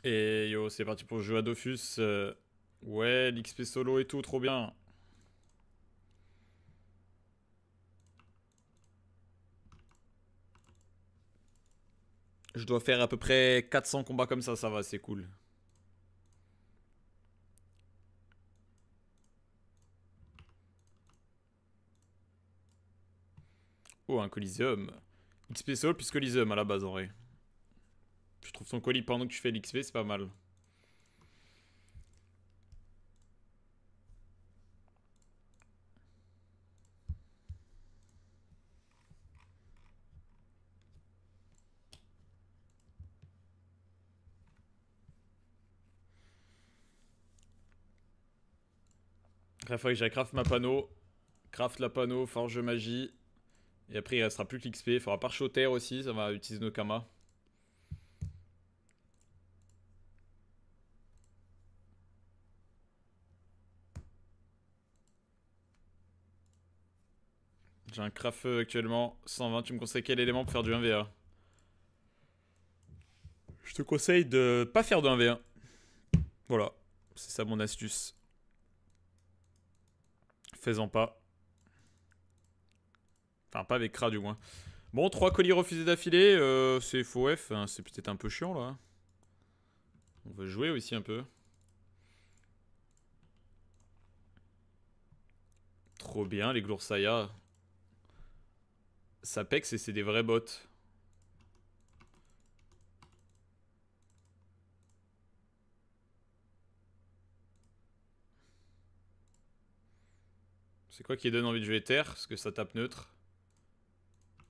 Et yo, c'est parti pour jouer à Dofus. Ouais, l'XP solo et tout, trop bien. Je dois faire à peu près 400 combats comme ça va, c'est cool. Oh, un Coliseum. XP solo plus Coliseum à la base en vrai. Je trouve ton colis pendant que tu fais l'XP, c'est pas mal. Après, il faudrait que j'aille craft ma panneau. Craft la panneau, forge magie. Et après, il restera plus que l'XP. Il faudra parchoter aussi, ça va utiliser nos kamas. J'ai un craft feu actuellement. 120, tu me conseilles quel élément pour faire du 1v1? Je te conseille de pas faire de 1v1. Voilà, c'est ça mon astuce. Fais-en pas. Enfin, pas avec Kra du moins. Bon, 3 colis refusés d'affilée, c'est faux F, hein, c'est peut-être un peu chiant là. On veut jouer aussi un peu. Trop bien, les Gloursaya. Sapex et c'est des vrais bots. C'est quoi qui donne envie de jouer terre? Parce que ça tape neutre.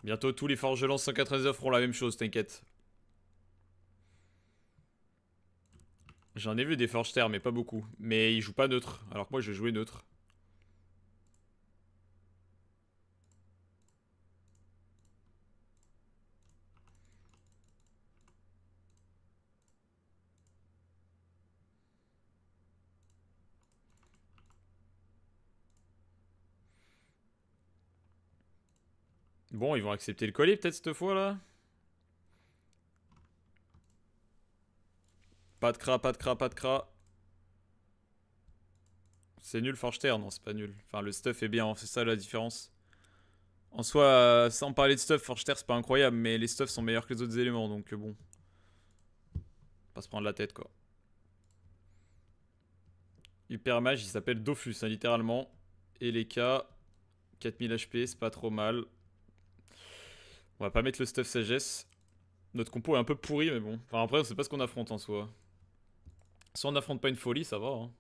Bientôt tous les forgelants 199 feront la même chose, t'inquiète. J'en ai vu des forges terre, mais pas beaucoup. Mais ils jouent pas neutre, alors que moi je vais jouer neutre. Bon, ils vont accepter le colis peut-être cette fois là. Pas de cra, pas de cra, pas de cra. C'est nul forge terre, non c'est pas nul. Enfin le stuff est bien, c'est ça la différence. En soi, sans parler de stuff, forge terre c'est pas incroyable, mais les stuffs sont meilleurs que les autres éléments, donc bon. Pas se prendre la tête quoi. Hyper mage, il s'appelle Dofus, hein, littéralement. Et les K, 4000 HP, c'est pas trop mal. On va pas mettre le stuff sagesse. Notre compo est un peu pourri, mais bon. Enfin, après, on sait pas ce qu'on affronte en soi. Si on n'affronte pas une folie, ça va. Hein.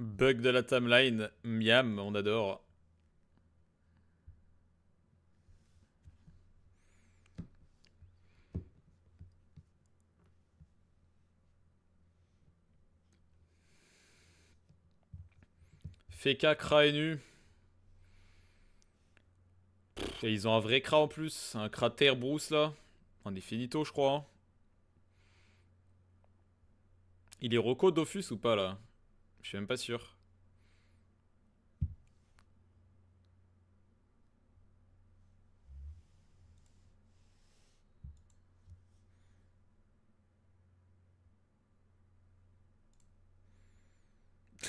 Bug de la timeline, miam, on adore. Feka, Kra et nu. Et ils ont un vrai Kra en plus. Un cratère Bruce là. On est finito, je crois. Hein. Il est Rocco Dofus ou pas là? Je suis même pas sûr.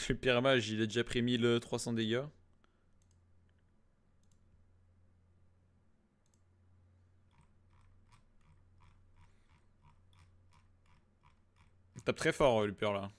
Le pire mage, il a déjà pris 1300 dégâts. Il tape très fort, le pire là.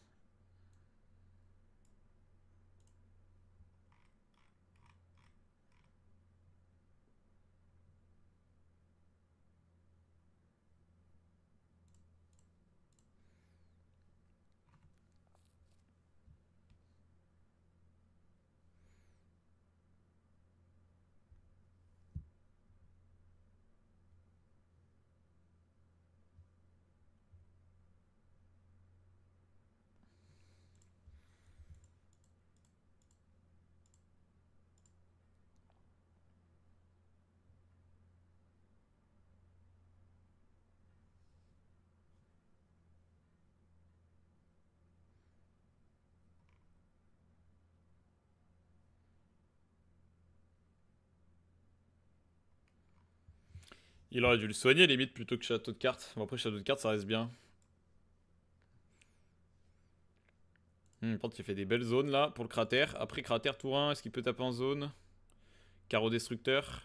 Il aurait dû le soigner limite plutôt que château de cartes. Bon après château de cartes ça reste bien. Par contre il fait des belles zones là pour le cratère. Après cratère tour 1, est-ce qu'il peut taper en zone? Carreau destructeur.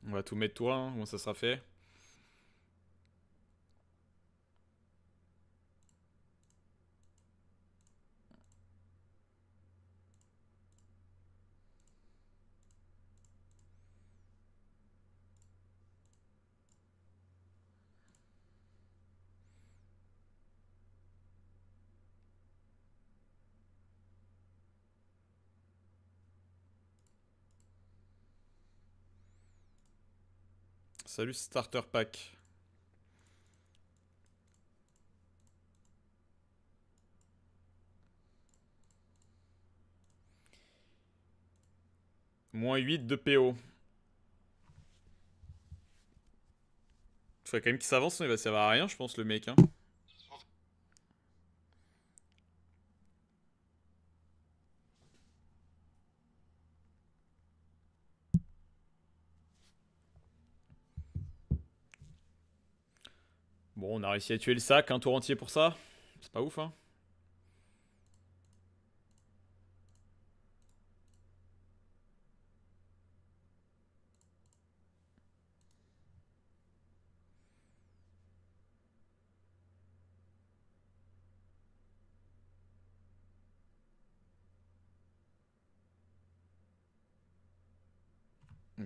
On va tout mettre tour 1, comment ça sera fait? Salut starter pack. Moins 8 de PO. Faudrait quand même qu'il s'avance, sinon il va servir à rien je pense le mec hein. Bon on a réussi à tuer le sac, un tour entier pour ça. C'est pas ouf hein.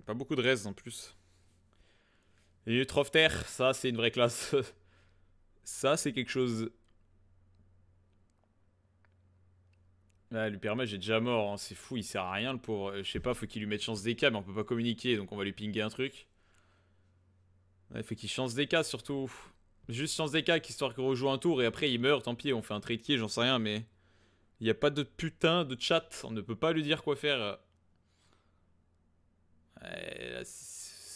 Pas beaucoup de res en plus. Et Utropter, ça c'est une vraie classe. Ça c'est quelque chose. Ah, l'Hypermage est déjà mort, hein. C'est fou, il sert à rien le pauvre. Je sais pas, faut qu'il lui mette chance DK, mais on peut pas communiquer, donc on va lui pinguer un truc. Ouais, faut qu'il chance DK surtout. Juste chance DK, histoire qu'il rejoue un tour et après il meurt, tant pis, on fait un trade kill, j'en sais rien, mais. Il n'y a pas de putain de chat, on ne peut pas lui dire quoi faire. Ouais, là,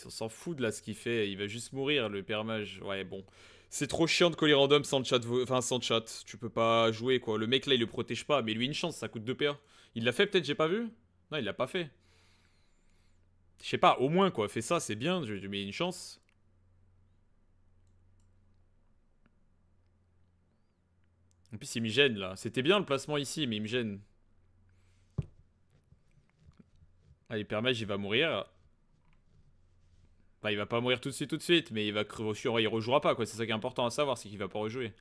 on s'en fout de là ce qu'il fait, il va juste mourir le Hypermage. Ouais, bon. C'est trop chiant de coller random sans chat, enfin sans chat. Tu peux pas jouer quoi. Le mec là il le protège pas, mais lui une chance, ça coûte 2 PA. Il l'a fait peut-être, j'ai pas vu? Non, il l'a pas fait. Je sais pas, au moins quoi, fais ça, c'est bien, je lui mets une chance. En plus il me gêne là. C'était bien le placement ici, mais il me gêne. Ah, l'Hypermage il va mourir. Enfin, il va pas mourir tout de suite, mais il va crever, il rejouera pas quoi. C'est ça qui est important à savoir, c'est qu'il va pas rejouer.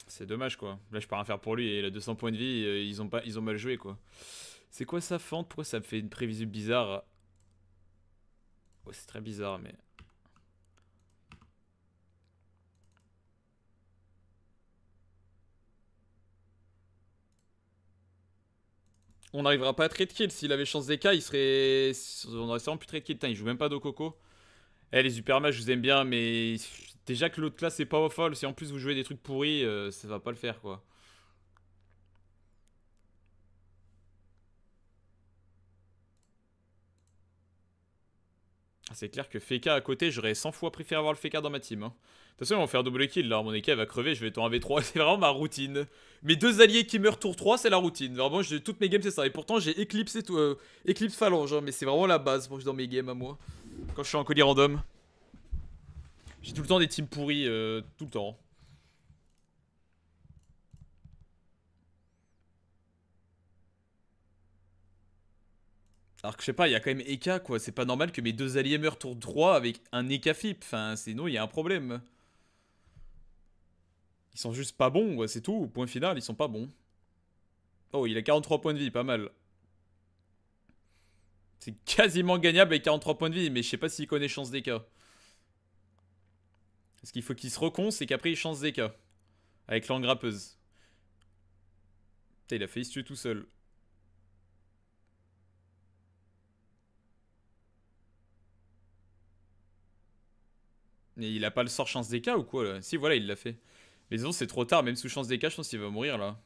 C'est dommage quoi. Là je peux rien faire pour lui et il a 200 points de vie, ils ont mal joué quoi. C'est quoi sa fente? Pourquoi ça me fait une prévisible bizarre? Ouais, c'est très bizarre mais. On n'arrivera pas à trade kill. S'il avait chance des cas, il serait. On aurait sûrement pu trade kill. Putain, il joue même pas d'Okoko. Eh les Supermages, je vous aime bien, mais. Déjà que l'autre classe est powerful, si en plus vous jouez des trucs pourris, ça va pas le faire quoi. C'est clair que Feka à côté, j'aurais 100 fois préféré avoir le Feka dans ma team. Hein. De toute façon, ils vont faire double kill là. Mon EK va crever, je vais être en V3. C'est vraiment ma routine. Mes deux alliés qui meurent tour 3, c'est la routine. Vraiment, toutes mes games, c'est ça. Et pourtant, j'ai éclipsé tout, Eclipse Phalange. Hein, mais c'est vraiment la base dans mes games à moi. Quand je suis en colis random. J'ai tout le temps des teams pourris, tout le temps. Alors que je sais pas, il y a quand même Eka quoi. C'est pas normal que mes deux alliés meurent tour 3 avec un Eka flip. Enfin, sinon, il y a un problème. Ils sont juste pas bons, c'est tout. Point final, ils sont pas bons. Oh, il a 43 points de vie, pas mal. C'est quasiment gagnable avec 43 points de vie, mais je sais pas s'il connaît chance DK. Ce qu'il faut qu'il se reconce et qu'après il chance DK. Avec l'engrappeuse. Putain, il a failli se tuer tout seul. Et il a pas le sort chance DK ou quoi là? Si, voilà, il l'a fait. Mais disons, c'est trop tard, même sous chance DK, je pense qu'il va mourir là.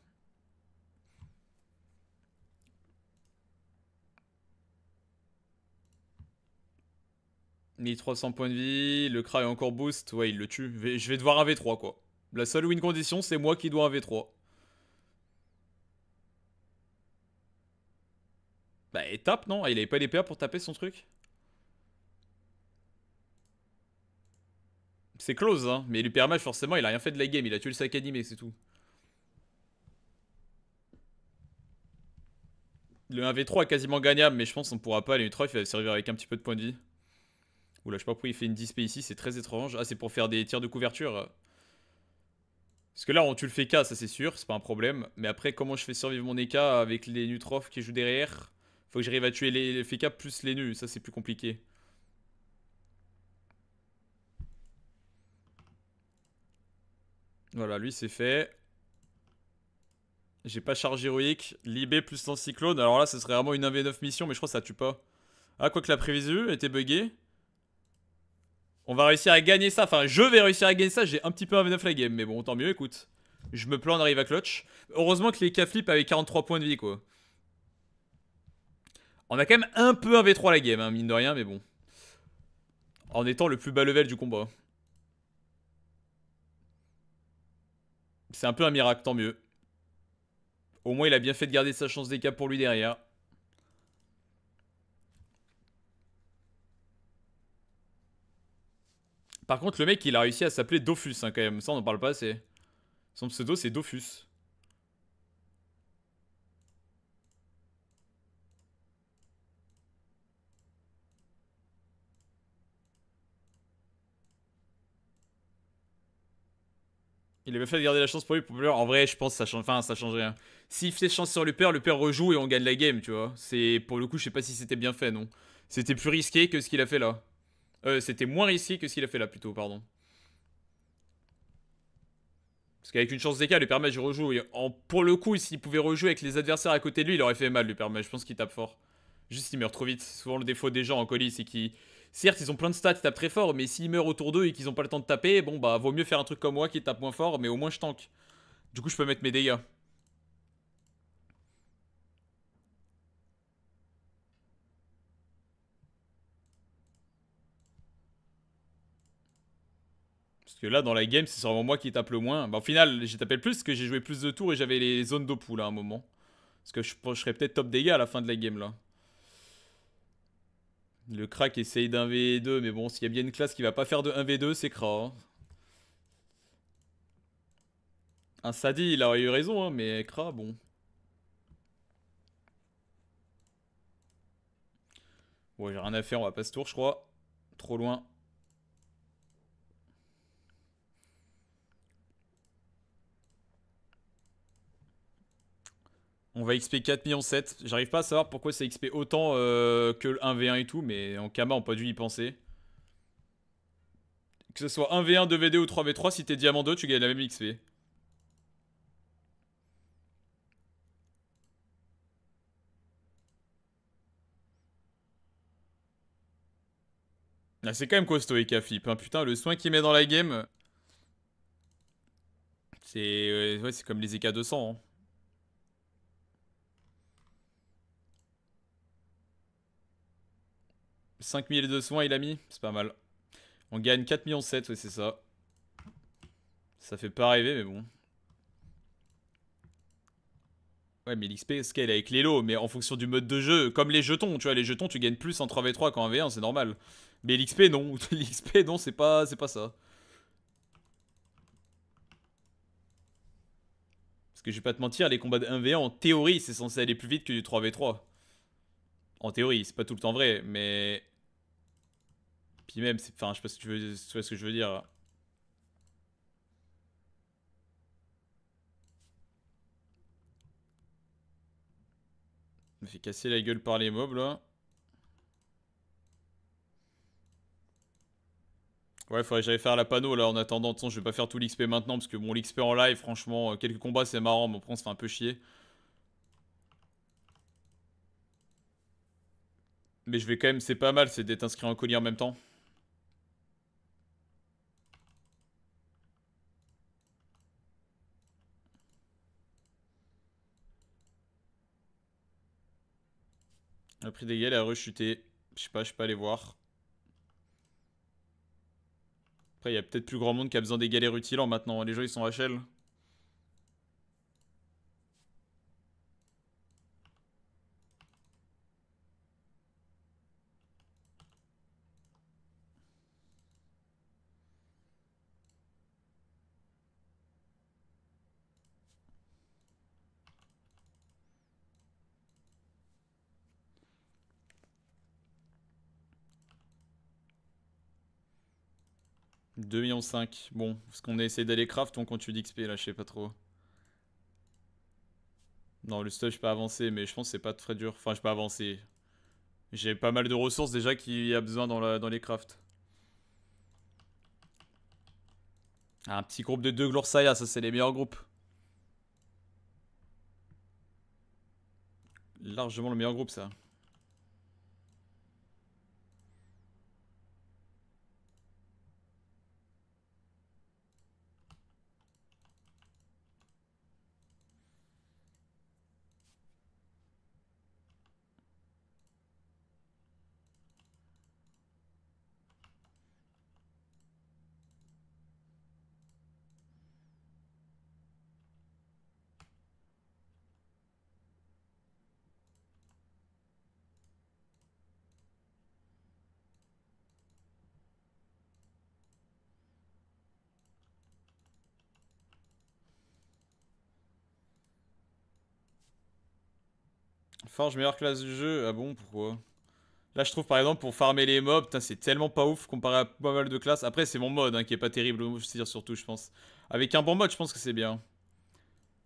« 1300 points de vie, le Kra est encore boost, ouais il le tue. Je vais devoir un V3 quoi. La seule win condition c'est moi qui dois un V3. Bah et tape non? Ah, il avait pas les PA pour taper son truc? C'est close hein, mais l'UPRMH forcément il a rien fait de la game, il a tué le sac animé c'est tout. Le 1v3 est quasiment gagnable mais je pense qu'on pourra pas, les U3 il va servir avec un petit peu de points de vie. Oula je sais pas pourquoi il fait une disp ici, c'est très étrange. Ah c'est pour faire des tirs de couverture. Parce que là on tue le FK ça c'est sûr, c'est pas un problème. Mais après comment je fais survivre mon EK avec les Nutrof qui jouent derrière? Faut que j'arrive à tuer les FK plus les nus, ça c'est plus compliqué. Voilà, lui c'est fait. J'ai pas charge héroïque. Libé plus lance-cyclone. Alors là, ce serait vraiment une 1v9 mission, mais je crois que ça tue pas. Ah, quoi que la prévisu était buggée. On va réussir à gagner ça. Enfin, je vais réussir à gagner ça. J'ai un petit peu 1v9 la game, mais bon, tant mieux, écoute. Je me plains, on arrive à clutch. Heureusement que les K-flip avaient 43 points de vie, quoi. On a quand même un peu 1v3 la game, hein, mine de rien, mais bon. En étant le plus bas level du combat. C'est un peu un miracle, tant mieux. Au moins, il a bien fait de garder sa chance des caps pour lui derrière. Par contre, le mec, il a réussi à s'appeler Dofus, hein, quand même. Ça, on en parle pas assez. Son pseudo, c'est Dofus. Il avait fait de garder la chance pour lui, pour Luper. En vrai, je pense que ça change, enfin, ça change rien. S'il fait chance sur Luper, Luper rejoue et on gagne la game, tu vois. C'est pour le coup, je sais pas si c'était bien fait, non. C'était plus risqué que ce qu'il a fait là. C'était moins risqué que ce qu'il a fait là, plutôt, pardon. Parce qu'avec une chance d'écart, Luper je rejoue. Pour le coup, s'il pouvait rejouer avec les adversaires à côté de lui, il aurait fait mal, Luper. Je pense qu'il tape fort. Juste, il meurt trop vite. Souvent, le défaut des gens en colis, c'est qu'ils. Certes, ils ont plein de stats, ils tapent très fort, mais s'ils meurent autour d'eux et qu'ils ont pas le temps de taper, bon bah, vaut mieux faire un truc comme moi qui tape moins fort, mais au moins je tank. Du coup, je peux mettre mes dégâts. Parce que là, dans la game, c'est sûrement moi qui tape le moins. Bah, au final, j'ai tapé le plus parce que j'ai joué plus de tours et j'avais les zones d'Opu là à un moment. Parce que je serais peut-être top dégâts à la fin de la game là. Le crack essaye d'un V2, mais bon, s'il y a bien une classe qui va pas faire de 1v2, c'est Kra. Hein. Un Sadi, il aurait eu raison, hein, mais Kra, bon. Bon, j'ai rien à faire, on va pas ce tour, je crois. Trop loin. On va XP 4 millions 7. J'arrive pas à savoir pourquoi ça XP autant que le 1v1 et tout, mais en Kama, on pas dû y penser. Que ce soit 1v1, 2v2 ou 3v3, si t'es diamant 2, tu gagnes la même XP. Ah, c'est quand même costaud, Eka Flip. Hein. Putain, le soin qu'il met dans la game. C'est ouais, c'est comme les EK 200. Hein. 5000 de soins, il a mis. C'est pas mal. On gagne 4 millions 7, ouais, c'est ça. Ça fait pas rêver, mais bon. Ouais, mais l'XP scale avec les lots, mais en fonction du mode de jeu, comme les jetons, tu vois, les jetons, tu gagnes plus en 3v3 qu'en 1v1, c'est normal. Mais l'XP, non. L'XP, non, c'est pas ça. Parce que je vais pas te mentir, les combats de 1v1, en théorie, c'est censé aller plus vite que du 3v3. En théorie, c'est pas tout le temps vrai, mais... Puis même, enfin, je sais pas si tu vois ce que je veux dire. Je me fait casser la gueule par les mobs, là. Ouais, faudrait que j'aille faire la panneau là en attendant. De toute façon, je vais pas faire tout l'XP maintenant parce que bon, l'XP en live, franchement, quelques combats c'est marrant, mais après on se fait un peu chier. Mais je vais quand même, c'est pas mal, c'est d'être inscrit en colis en même temps. Le prix des gales a rechuté. Je sais pas, je peux aller voir. Après, il y a peut-être plus grand monde qui a besoin des galères rutilants maintenant. Les gens, ils sont HL. $2,5 millions. Bon, est-ce qu'on a essayé d'aller craft ou on continue d'XP là, je sais pas trop. Non, le stuff, je peux avancer, mais je pense que c'est pas très dur. Enfin, je peux avancer. J'ai pas mal de ressources déjà qui a besoin dans les crafts. Un petit groupe de 2 Glorsaya, ça c'est les meilleurs groupes. Largement le meilleur groupe ça. Forge meilleure classe du jeu, ah bon, pourquoi? Là je trouve par exemple pour farmer les mobs, c'est tellement pas ouf comparé à pas mal de classes. Après c'est mon mode hein, qui est pas terrible, je surtout je pense. Avec un bon mode je pense que c'est bien.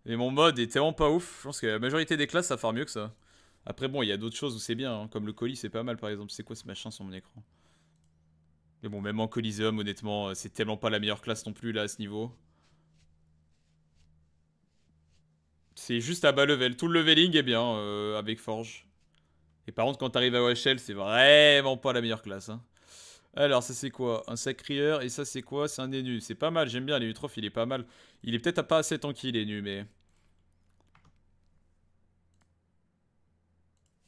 Mais mon mode est tellement pas ouf, je pense que la majorité des classes ça farme mieux que ça. Après bon, il y a d'autres choses où c'est bien, hein, comme le colis c'est pas mal par exemple. C'est quoi ce machin sur mon écran? Mais bon, même en Coliseum honnêtement, c'est tellement pas la meilleure classe non plus là à ce niveau. C'est juste à bas level, tout le leveling est bien avec Forge. Et par contre quand t'arrives à OHL c'est vraiment pas la meilleure classe. Hein. Alors ça c'est quoi? Un sacrieur et ça c'est quoi? C'est un Nénu. C'est pas mal, j'aime bien les Utroph, il est pas mal. Il est peut-être pas assez tanky les nus mais...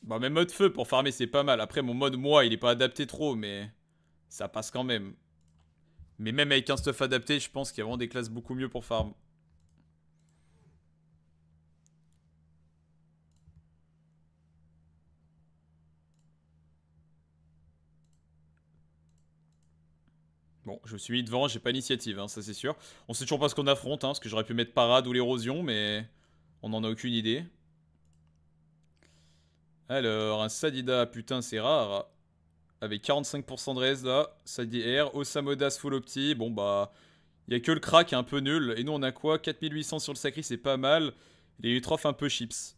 Bah même mode feu pour farmer c'est pas mal. Après mon mode moi il est pas adapté trop mais... Ça passe quand même. Mais même avec un stuff adapté je pense qu'il y a vraiment des classes beaucoup mieux pour farm. Bon, je me suis mis devant, j'ai pas l'initiative, hein, ça c'est sûr. On sait toujours pas ce qu'on affronte, hein, parce que j'aurais pu mettre parade ou l'érosion, mais on en a aucune idée. Alors, un Sadida, putain, c'est rare. Avec 45% de res là, Sadi R, Osamodas full opti, bon bah... Il y a que le crack un peu nul, et nous on a quoi? 4800 sur le sacri, c'est pas mal. Les Utroph un peu chips.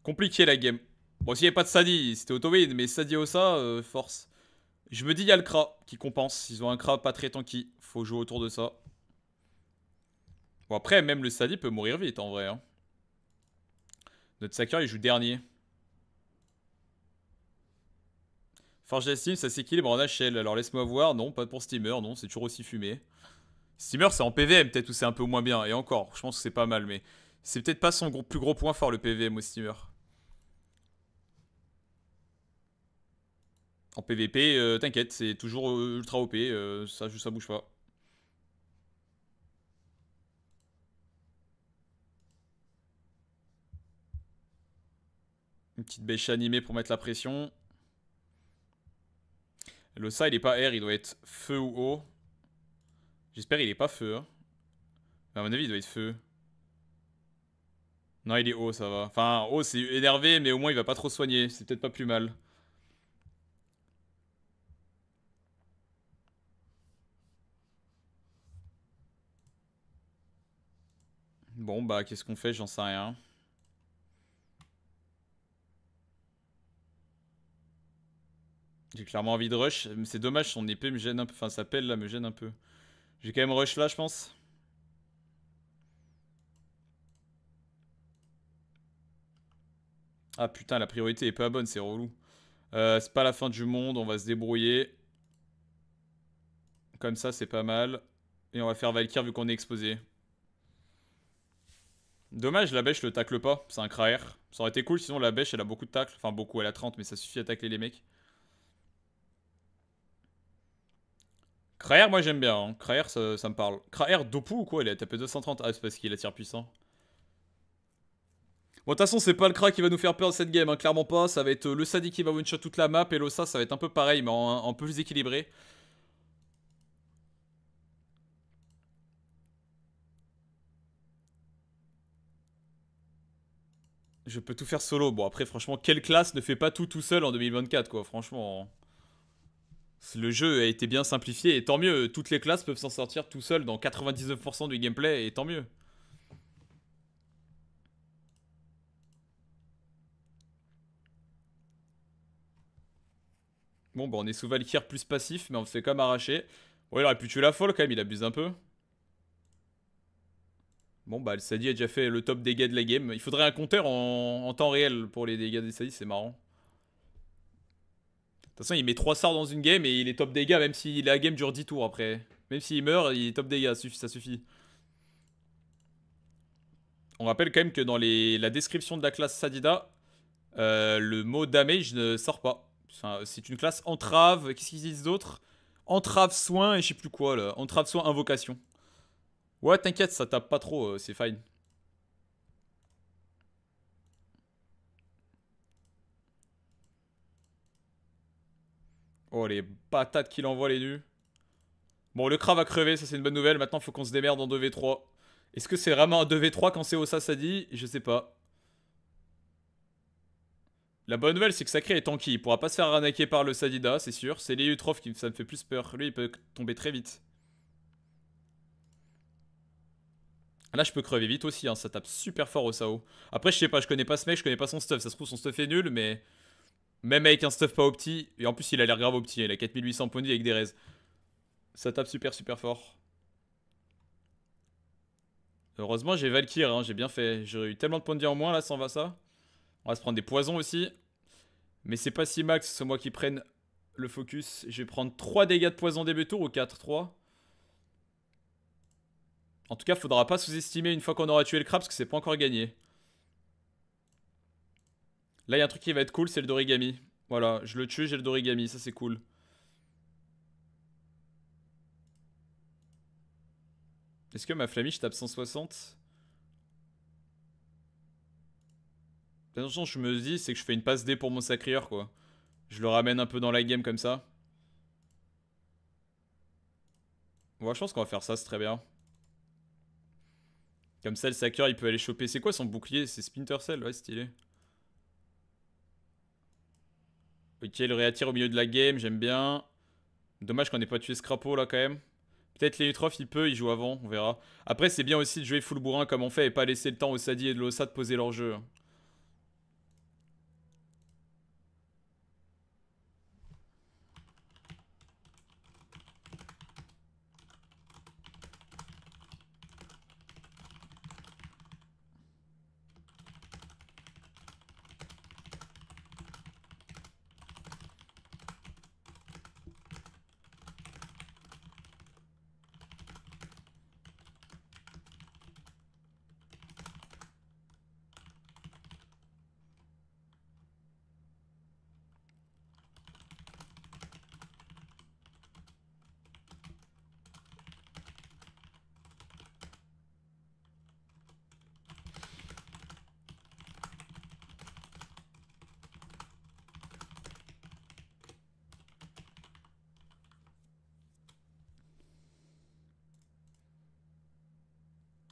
Compliqué la game. Bon, s'il n'y avait pas de Sadi, c'était auto-win, mais Sadi Osa, force. Je me dis, il y a le Kra qui compense. Ils ont un Kra pas très tanky. Faut jouer autour de ça. Bon, après, même le Sadi peut mourir vite en vrai. Hein. Notre Saker, il joue dernier. Forge la Steam, ça s'équilibre en HL. Alors laisse-moi voir. Non, pas pour Steamer. Non, c'est toujours aussi fumé. Steamer, c'est en PVM peut-être où c'est un peu moins bien. Et encore, je pense que c'est pas mal. Mais c'est peut-être pas son plus gros point fort le PVM au Steamer. En PVP, t'inquiète, c'est toujours ultra OP. Ça bouge pas. Une petite bêche animée pour mettre la pression. L'Osa, il est pas R, il doit être feu ou eau. J'espère il est pas feu. Hein. À mon avis, il doit être feu. Non, il est haut, ça va. Enfin, haut, c'est énervé, mais au moins, il va pas trop soigner. C'est peut-être pas plus mal. Bon, bah, qu'est-ce qu'on fait? J'en sais rien. J'ai clairement envie de rush. C'est dommage, son épée me gêne un peu. Enfin, sa pelle, là, me gêne un peu. J'ai quand même rush là, je pense. Ah, putain, la priorité est pas bonne, c'est relou. C'est pas la fin du monde, on va se débrouiller. Comme ça, c'est pas mal. Et on va faire Valkyr vu qu'on est exposé. Dommage, la bêche le tacle pas, c'est un Kraer. Ça aurait été cool, sinon la bêche elle a beaucoup de tacle. Enfin beaucoup, elle a 30, mais ça suffit à tacler les mecs. Kraer, moi j'aime bien, hein. Kraer ça me parle. Kraer Dopu ou quoi? Il a tapé 230. Ah, c'est parce qu'il attire puissant. Bon, de toute façon, c'est pas le Kra qui va nous faire peur de cette game, hein. Clairement pas. Ça va être le Sadi qui va one-shot toute la map, et l'Ossa ça va être un peu pareil, mais en plus équilibré. Je peux tout faire solo. Bon, après, franchement, quelle classe ne fait pas tout seul en 2024, quoi? Franchement. Le jeu a été bien simplifié, et tant mieux. Toutes les classes peuvent s'en sortir tout seul dans 99% du gameplay, et tant mieux. Bon, bah, on est sous Valkyr plus passif, mais on se fait quand même arracher. Bon, il aurait pu tuer la folle quand même, il abuse un peu. Bon, bah, le Sadi a déjà fait le top dégâts de la game. Il faudrait un compteur en temps réel pour les dégâts des Sadi, c'est marrant. De toute façon, il met 3 sorts dans une game et il est top dégâts, même si la game dure 10 tours après. Même s'il meurt, il est top dégâts, ça suffit. On rappelle quand même que dans la description de la classe Sadida, le mot damage ne sort pas. Enfin, c'est une classe entrave. Qu'est-ce qu'ils disent d'autre? Entrave, soin et je sais plus quoi là. Entrave, soin, invocation. Ouais, t'inquiète, ça tape pas trop, c'est fine. Oh, les patates qu'il envoie, les nus. Bon, le Kra va crever, ça c'est une bonne nouvelle. Maintenant, faut qu'on se démerde en 2v3. Est-ce que c'est vraiment un 2v3 quand c'est au Sasadi? Je sais pas. La bonne nouvelle, c'est que Sacré est tanky. Il pourra pas se faire arnaquer par le Sadida, c'est sûr. C'est Leutrof qui ça me fait plus peur. Lui, il peut tomber très vite. Là, je peux crever vite aussi, hein. Ça tape super fort au Sao. Après, je sais pas, je connais pas ce mec, je connais pas son stuff. Ça se trouve, son stuff est nul, mais même avec un stuff pas opti, et en plus, il a l'air grave opti. Il a 4800 points de vie avec des raises. Ça tape super fort. Heureusement, j'ai Valkyr, hein, j'ai bien fait. J'aurais eu tellement de points de vie en moins là sans va ça. On va se prendre des poisons aussi. Mais c'est pas si mal que ce soit moi qui prenne le focus. Je vais prendre 3 dégâts de poison début tour ou 4, 3. En tout cas, faudra pas sous-estimer une fois qu'on aura tué le crabe parce que c'est pas encore gagné. Là, il y a un truc qui va être cool, c'est le Dorigami. Voilà, je le tue, j'ai le Dorigami, ça c'est cool. Est-ce que ma flamiche tape 160? Attention, je me dis, c'est que je fais une passe D pour mon sacrieur, quoi. Je le ramène un peu dans la game comme ça. Bon, je pense qu'on va faire ça, c'est très bien. Comme ça, le sacrieur, il peut aller choper. C'est quoi son bouclier? C'est Splinter Cell, ouais, stylé. Ok, le réattire au milieu de la game, j'aime bien. Dommage qu'on ait pas tué Scrapo là quand même. Peut-être les Utrof il joue avant, on verra. Après c'est bien aussi de jouer full bourrin comme on fait et pas laisser le temps aux Sadi et de l'Ossa de poser leur jeu.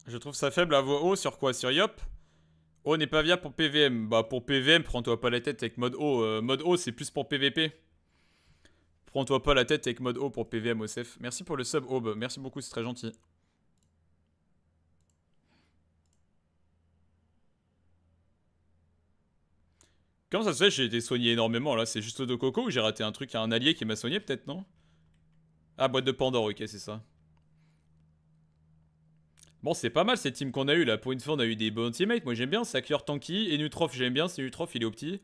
Je trouve ça faible à voix haut sur quoi? Sur Yop? O n'est pas viable pour PVM. Bah pour PVM, prends-toi pas la tête avec mode O. Mode O c'est plus pour PVP. Prends-toi pas la tête avec mode O pour PVM OSF. Merci pour le sub Aube, merci beaucoup, c'est très gentil. Comment ça se fait que j'ai été soigné énormément là? C'est juste de coco ou j'ai raté un truc à un allié qui m'a soigné peut-être, non? Ah, boîte de Pandore, ok, c'est ça. Bon, c'est pas mal cette team qu'on a eu là. Pour une fois, on a eu des bons teammates. Moi, j'aime bien. Sakior tanky et Nutrof, j'aime bien. C'est Nutrof, il est opti.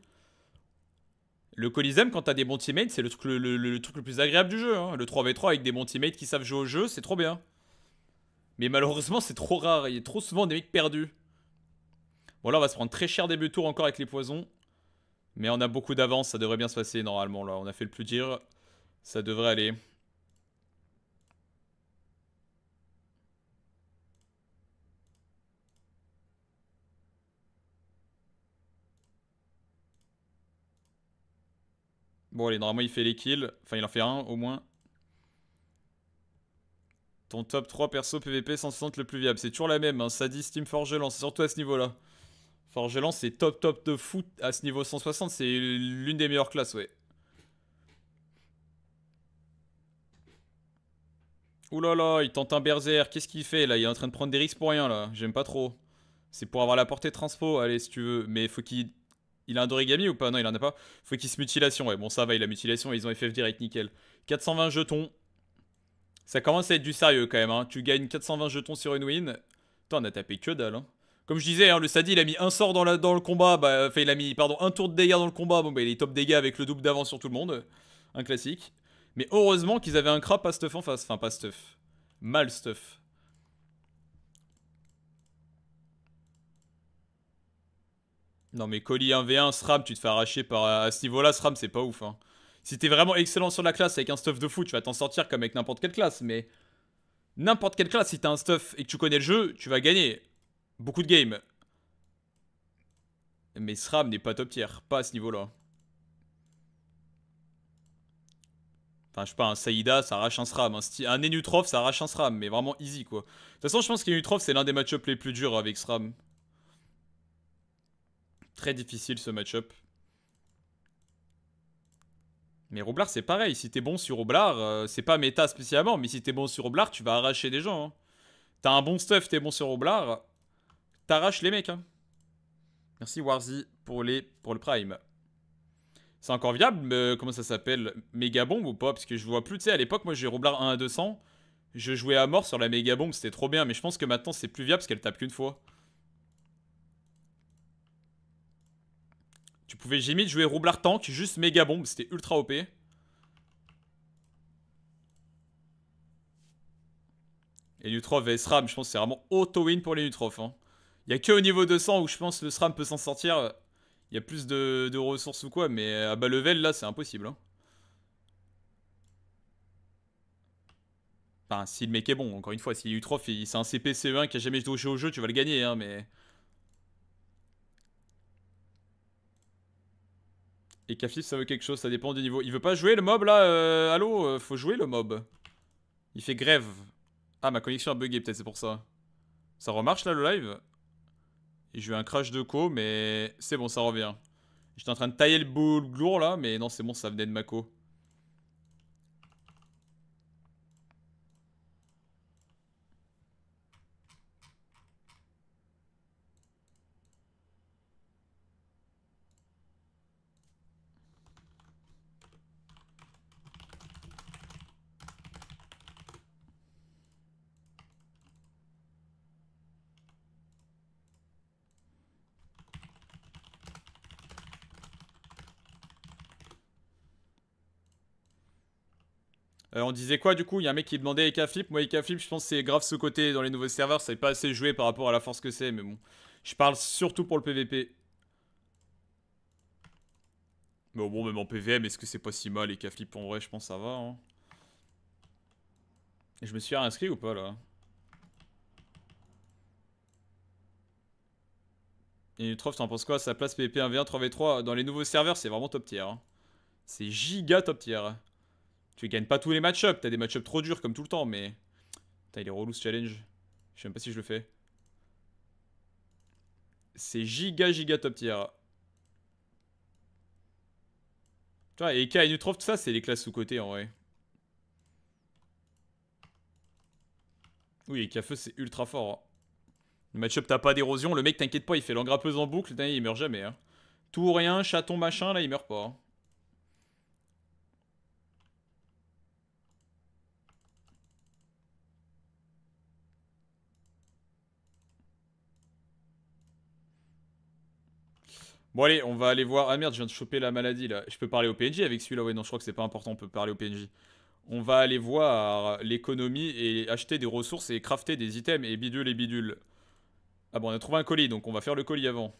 Le Colisem, quand t'as des bons teammates, c'est le truc le truc le plus agréable du jeu, hein. Le 3v3 avec des bons teammates qui savent jouer au jeu, c'est trop bien. Mais malheureusement, c'est trop rare. Il y a trop souvent des mecs perdus. Bon là on va se prendre très cher début de tour encore avec les poisons. Mais on a beaucoup d'avance, ça devrait bien se passer normalement là. On a fait le plus dur. Ça devrait aller. Bon allez, normalement il fait les kills. Enfin il en fait un au moins. Ton top 3 perso PVP 160 le plus viable. C'est toujours la même, hein. Sadist, Team Forgeland, c'est surtout à ce niveau-là. Forgeland c'est top de foot à ce niveau 160. C'est l'une des meilleures classes, ouais. Ouh là là, il tente un berserk. Qu'est-ce qu'il fait là? Il est en train de prendre des risques pour rien là. J'aime pas trop. C'est pour avoir la portée transpo. Allez, si tu veux. Mais faut qu'il. Il a un d'origami ou pas? Non, il en a pas. Faut qu'il se mutilation. Ouais, bon, ça va, il a mutilation. Ils ont FF direct, nickel. 420 jetons. Ça commence à être du sérieux quand même, hein. Tu gagnes 420 jetons sur une win. Putain, on a tapé que dalle, hein. Comme je disais, hein, le Sadi il a mis un sort dans le combat. Bah, enfin, il a mis, pardon, un tour de dégâts dans le combat. Bon, bah, il est top dégâts avec le double d'avance sur tout le monde. Un classique. Mais heureusement qu'ils avaient un crap pas stuff en face. Enfin, pas stuff. Mal stuff. Non, mais Colis 1v1, SRAM, tu te fais arracher par. À ce niveau-là, SRAM, c'est pas ouf, hein. Si t'es vraiment excellent sur la classe avec un stuff de fou, tu vas t'en sortir comme avec n'importe quelle classe. Mais n'importe quelle classe, si t'as un stuff et que tu connais le jeu, tu vas gagner beaucoup de games. Mais SRAM n'est pas top tier, pas à ce niveau-là. Enfin, je sais pas, un Saïda, ça arrache un SRAM. Un Enutrof, ça arrache un SRAM, mais vraiment easy, quoi. De toute façon, je pense qu'Enutrof, c'est l'un des match-ups les plus durs avec SRAM. Très difficile, ce match-up. Mais Roublard, c'est pareil. Si t'es bon sur Roublard, c'est pas méta spécialement, mais si t'es bon sur Roublard, tu vas arracher des gens, hein. T'as un bon stuff, t'es bon sur Roublard, t'arraches les mecs, hein. Merci Warzy pour le Prime. C'est encore viable, mais comment ça s'appelle? Méga bombe ou pas? Parce que je vois plus, tu sais, à l'époque, moi j'ai Roublard 1 à 200. Je jouais à mort sur la méga bombe, c'était trop bien, mais je pense que maintenant c'est plus viable parce qu'elle tape qu'une fois. Tu pouvais limite jouer Roublard tank, juste méga bombe, c'était ultra OP. Et Nutrof vs SRAM, je pense que c'est vraiment auto-win pour les Nutrof, hein. Il y a que au niveau 200 où je pense que le SRAM peut s'en sortir. Il y a plus de ressources ou quoi, mais à bas level là c'est impossible, hein. Enfin, si le mec est bon, encore une fois, si Utrof c'est un CP-CE1 qui a jamais touché au jeu, tu vas le gagner, hein, mais. Et Kafif ça veut quelque chose, ça dépend du niveau. Il veut pas jouer le mob là, allô, faut jouer le mob. Il fait grève. Ah, ma connexion a bugué, peut-être c'est pour ça. Ça remarche là le live? Et j'ai eu un crash de co, mais c'est bon, ça revient. J'étais en train de tailler le boule lourd là, mais non, c'est bon, ça venait de ma co. On disait quoi du coup? Il y a un mec qui demandait Ekaflip. Moi, Ekaflip, je pense que c'est grave ce côté dans les nouveaux serveurs. Ça n'est pas assez joué par rapport à la force que c'est, mais bon. Je parle surtout pour le PVP. Mais bon, même en PVM, est-ce que c'est pas si mal? Ekaflip en vrai, je pense que ça va, hein. Et je me suis réinscrit ou pas là? Et Trof, t'en penses quoi? Sa place PVP 1v1, 3v3 dans les nouveaux serveurs, c'est vraiment top tier, hein. C'est giga top tier. Tu gagnes pas tous les match-ups, t'as des match-ups trop durs comme tout le temps, mais. Putain, il est relou ce challenge. Je sais même pas si je le fais. C'est giga top tier. Tu vois, Eka et Nutrof, tout ça, c'est les classes sous-côté en vrai. Oui, Eka Feu, c'est ultra fort, hein. Le match-up, t'as pas d'érosion. Le mec, t'inquiète pas, il fait l'engrappeuse en boucle. Il meurt jamais, hein. Tout ou rien, chaton machin, là, il meurt pas, hein. Bon allez, on va aller voir. Ah merde, je viens de choper la maladie là. Je peux parler au PNJ avec celui-là. Ouais, non, je crois que c'est pas important, on peut parler au PNJ. On va aller voir l'économie et acheter des ressources et crafter des items et bidule les bidules. Ah bon, on a trouvé un colis, donc on va faire le colis avant.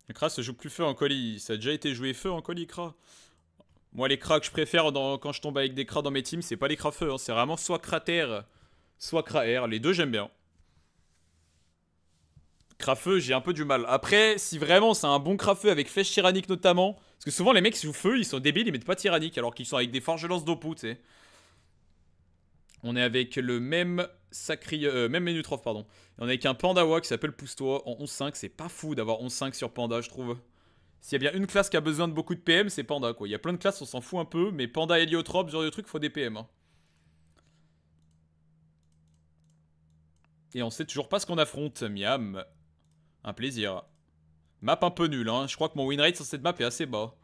Le Kra se joue plus feu en colis. Ça a déjà été joué feu en colis, Kra. Moi, les Kras que je préfère quand je tombe avec des Kras dans mes teams, c'est pas les Kras feu. Hein. C'est vraiment soit Krater, soit Kra-Air. Les deux, j'aime bien. Kra-Feu, j'ai un peu du mal. Après, si vraiment c'est un bon Kra-Feu avec flèche tyrannique notamment. Parce que souvent, les mecs qui jouent feu, ils sont débiles, ils mettent pas tyrannique alors qu'ils sont avec des forges lance d'Opu, tu sais. On est avec le même même Menutrof, pardon. Et on est avec un Pandawa qui s'appelle Pousse-toi en 11-5. C'est pas fou d'avoir 11-5 sur Panda, je trouve. S'il y a bien une classe qui a besoin de beaucoup de PM, c'est Panda, quoi. Il y a plein de classes, on s'en fout un peu, mais Panda, Héliotrope, ce genre de trucs, faut des PM. Hein. Et on sait toujours pas ce qu'on affronte, miam. Un plaisir. Map un peu nulle, hein. Je crois que mon winrate sur cette map est assez bas.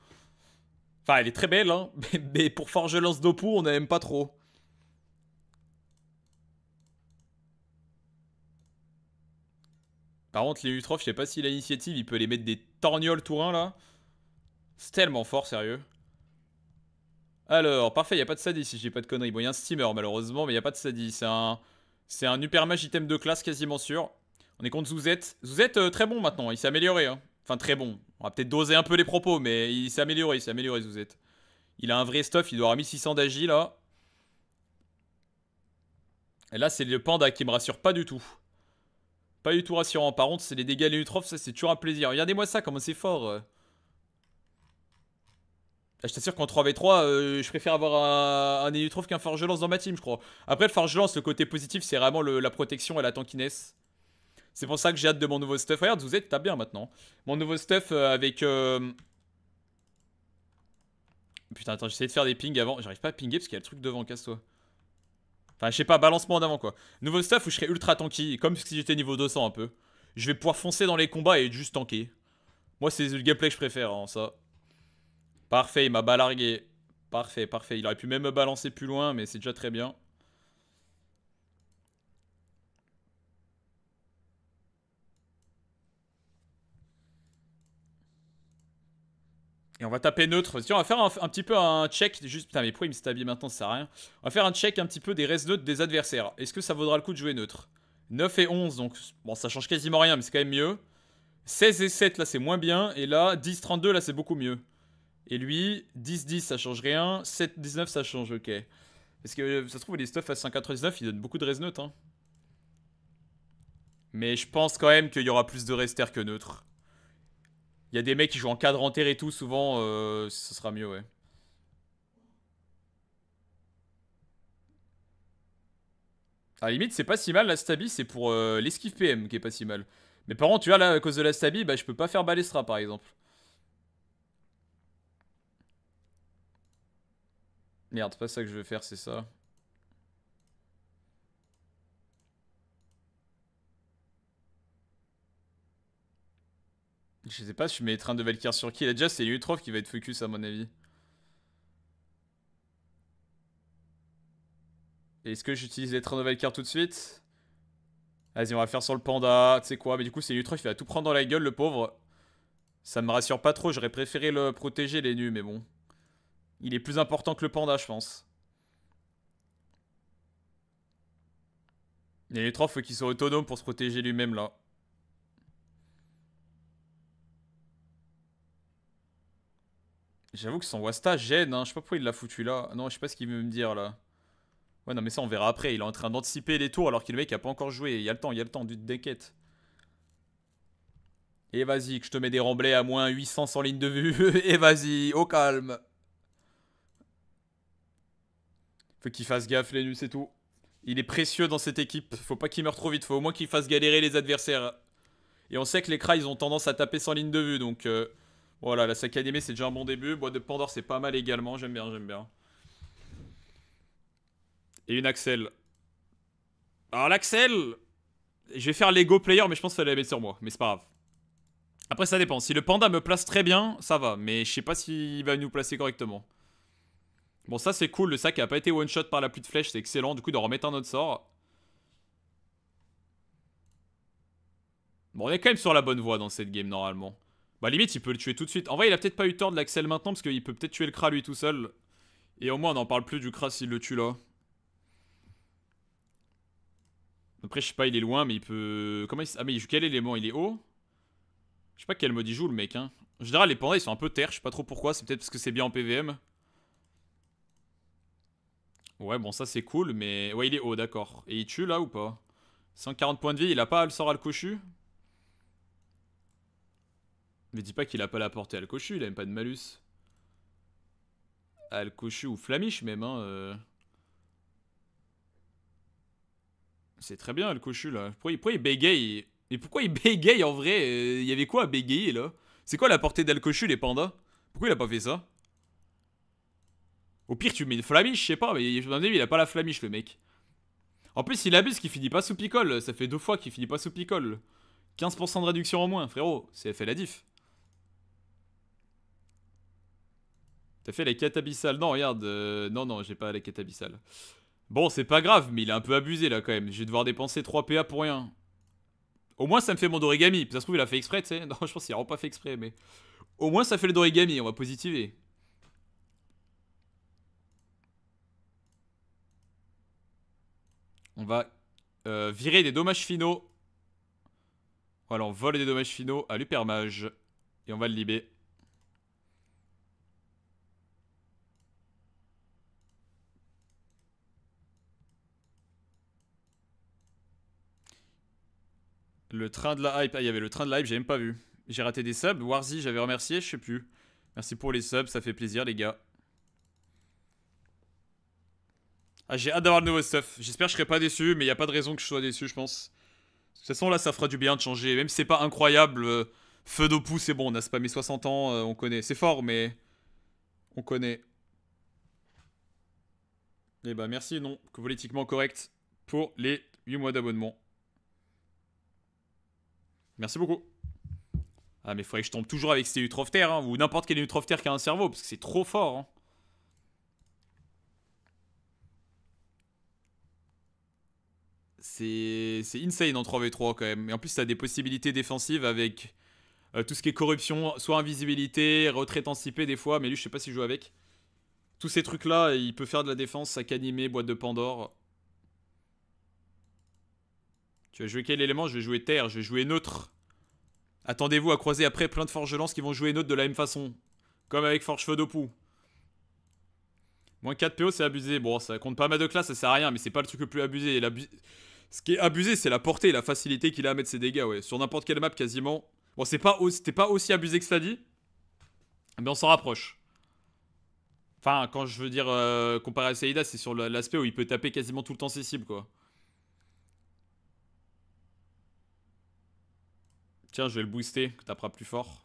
Enfin, elle est très belle, hein. Mais pour Forge Lance d'Opu, on n'aime pas trop. Par contre, les Utrof, je sais pas si l'initiative, il peut les mettre des torgnoles tourin là. C'est tellement fort, sérieux. Alors, parfait, y a pas de Sadi si j'ai pas de conneries. Bon, y a un steamer malheureusement, mais y a pas de Sadi. C'est un hyper mage item de classe quasiment sûr. On est contre Zouzette. Zouzette, très bon maintenant, il s'est amélioré. Hein. Enfin, très bon. On va peut-être doser un peu les propos, mais il s'est amélioré Zouzette. Il a un vrai stuff, il doit avoir 1600 d'agi là. Et là, c'est le panda qui me rassure pas du tout. Pas du tout rassurant. Par contre, c'est les dégâts les Utrof, ça c'est toujours un plaisir. Regardez-moi ça, comment c'est fort. Je t'assure qu'en 3v3, je préfère avoir un Elutrof qu'un Forgelance dans ma team, je crois. Après, le Forgelance, le côté positif, c'est vraiment la protection et la tankiness. C'est pour ça que j'ai hâte de mon nouveau stuff. Regarde, vous êtes, t'as bien maintenant. Mon nouveau stuff avec... Putain, attends, j'essaie de faire des pings avant. J'arrive pas à pinguer parce qu'il y a le truc devant, casse-toi. Enfin, je sais pas, balancement en avant, quoi. Nouveau stuff où je serai ultra tanky, comme si j'étais niveau 200 un peu. Je vais pouvoir foncer dans les combats et juste tanker. Moi, c'est le gameplay que je préfère, hein, ça. Parfait, il m'a balargué. Parfait, parfait. Il aurait pu même me balancer plus loin, mais c'est déjà très bien. Et on va taper neutre. Tiens, on va faire un petit peu un check. Juste, putain, mais pourquoi il me stabille maintenant, ça sert à rien. On va faire un check un petit peu des res neutres des adversaires. Est-ce que ça vaudra le coup de jouer neutre? 9 et 11, donc bon, ça change quasiment rien, mais c'est quand même mieux. 16 et 7, là, c'est moins bien. Et là, 10-32, là, c'est beaucoup mieux. Et lui, 10-10, ça change rien. 7-19, ça change, ok. Parce que ça se trouve, les stuff à 5,99, ils donnent beaucoup de res neutres. Hein. Mais je pense quand même qu'il y aura plus de rester que neutre. Il y a des mecs qui jouent en cadre enterré et tout, souvent, ce sera mieux, ouais. À la limite, c'est pas si mal la stabi, c'est pour l'esquive PM qui est pas si mal. Mais par contre, tu vois, là, à cause de la stabi, bah, je peux pas faire Balestra par exemple. Merde, c'est pas ça que je veux faire, c'est ça. Je sais pas si je mets train de Valkyrie sur qui. Là, déjà, c'est Utrof qui va être focus, à mon avis. Est-ce que j'utilise les trains de Valkyrie tout de suite? Vas-y, on va faire sur le panda. Tu sais quoi? Mais du coup, c'est Utrof, il va tout prendre dans la gueule, le pauvre. Ça me rassure pas trop, j'aurais préféré le protéger, les nus, mais bon. Il est plus important que le panda, je pense. Et Utrof, faut qu'il soit autonome pour se protéger lui-même, là. J'avoue que son Wasta gêne, hein. Je sais pas pourquoi il l'a foutu là. Non, je sais pas ce qu'il veut me dire là. Ouais, non, mais ça on verra après. Il est en train d'anticiper les tours alors que le mec a pas encore joué. Il y a le temps, du t'inquiète. Et vas-y, que je te mets des remblais à moins 800 sans ligne de vue. Et vas-y, au calme. Faut qu'il fasse gaffe, les nus, c'est tout. Il est précieux dans cette équipe. Faut pas qu'il meure trop vite. Faut au moins qu'il fasse galérer les adversaires. Et on sait que les Kra, ils ont tendance à taper sans ligne de vue. Donc voilà, la Sakademe, c'est déjà un bon début. Boîte de Pandore, c'est pas mal également. J'aime bien, j'aime bien. Et une Axel. Alors l'Axel, je vais faire Lego Player, mais je pense qu'il fallait la mettre sur moi. Mais c'est pas grave. Après, ça dépend. Si le panda me place très bien, ça va. Mais je sais pas s'il va nous placer correctement. Bon, ça c'est cool. Le sac a pas été one-shot par la pluie de flèches. C'est excellent. Du coup, de remettre un autre sort. Bon, on est quand même sur la bonne voie dans cette game, normalement. Bah limite il peut le tuer tout de suite. En vrai il a peut-être pas eu tort de l'axel maintenant parce qu'il peut peut-être tuer le Kra lui tout seul. Et au moins on n'en parle plus du Kra s'il le tue là. Après je sais pas il est loin mais il peut... Comment il... Ah mais il joue quel élément? Il est haut? Je sais pas quel mode il joue le mec hein. En général les pandas ils sont un peu terres, je sais pas trop pourquoi, c'est peut-être parce que c'est bien en PVM. Ouais bon ça c'est cool mais... Ouais il est haut d'accord. Et il tue là ou pas? 140 points de vie, il a pas le sort Alcochu? Mais dis pas qu'il a pas la portée Alcochu, il a même pas de malus. Alcochu ou Flamiche même hein. C'est très bien Alcochu là. Pourquoi il bégaye? Et pourquoi il bégaye en vrai? Il y avait quoi à bégayer là? C'est quoi la portée d'Alcochu les pandas? Pourquoi il a pas fait ça? Au pire tu mets une Flamiche, je sais pas, mais je me dis il a pas la Flamiche le mec. En plus il abuse qu'il finit pas sous picole, ça fait 2 fois qu'il finit pas sous picole. 15% de réduction en moins frérot, c'est fait la diff. T'as fait la quête abyssale? Non regarde, non j'ai pas la quête abyssale. Bon c'est pas grave mais il est un peu abusé là quand même, je vais devoir dépenser 3 PA pour rien. Au moins ça me fait mon Dorigami, ça se trouve il a fait exprès tu sais. Non je pense qu'il a vraiment pas fait exprès mais... Au moins ça fait le Dorigami, on va positiver. On va virer des dommages finaux. Voilà, on vole des dommages finaux à l'Upermage. Et on va le libérer. Le train de la hype. Ah, il y avait le train de la hype, j'ai même pas vu. J'ai raté des subs. Warzy, j'avais remercié, je sais plus. Merci pour les subs, ça fait plaisir, les gars. Ah, j'ai hâte d'avoir le nouveau stuff. J'espère que je serai pas déçu, mais il y a pas de raison que je sois déçu, je pense. De toute façon, là, ça fera du bien de changer. Même si c'est pas incroyable, feu d'Opou, c'est bon. On a spammé 60 ans, on connaît. C'est fort, mais on connaît. Et bah, merci, non. Politiquement correct pour les 8 mois d'abonnement. Merci beaucoup. Ah mais faudrait que je tombe toujours avec ces Utrophter hein, ou n'importe quel Utrophter qui a un cerveau parce que c'est trop fort hein. C'est insane en 3v3 quand même. Et en plus t'as des possibilités défensives avec tout ce qui est corruption, soit invisibilité, retraite anticipée des fois, mais lui je sais pas s'il joue avec. Tous ces trucs là, il peut faire de la défense, sac animé, boîte de Pandore. Tu vas jouer quel élément? Je vais jouer terre, je vais jouer neutre. Attendez-vous à croiser après plein de forges-lance qui vont jouer neutre de la même façon. Comme avec Forge Feu d'Opou. Moins 4 PO c'est abusé. Bon ça compte pas mal de classe, ça sert à rien, mais c'est pas le truc le plus abusé. Ce qui est abusé c'est la portée et la facilité qu'il a à mettre ses dégâts ouais. Sur n'importe quelle map quasiment. Bon c'était pas aussi abusé que cela dit. Mais on s'en rapproche. Enfin quand je veux dire comparé à Saïda c'est sur l'aspect où il peut taper quasiment tout le temps ses cibles quoi. Tiens je vais le booster, que tapera plus fort.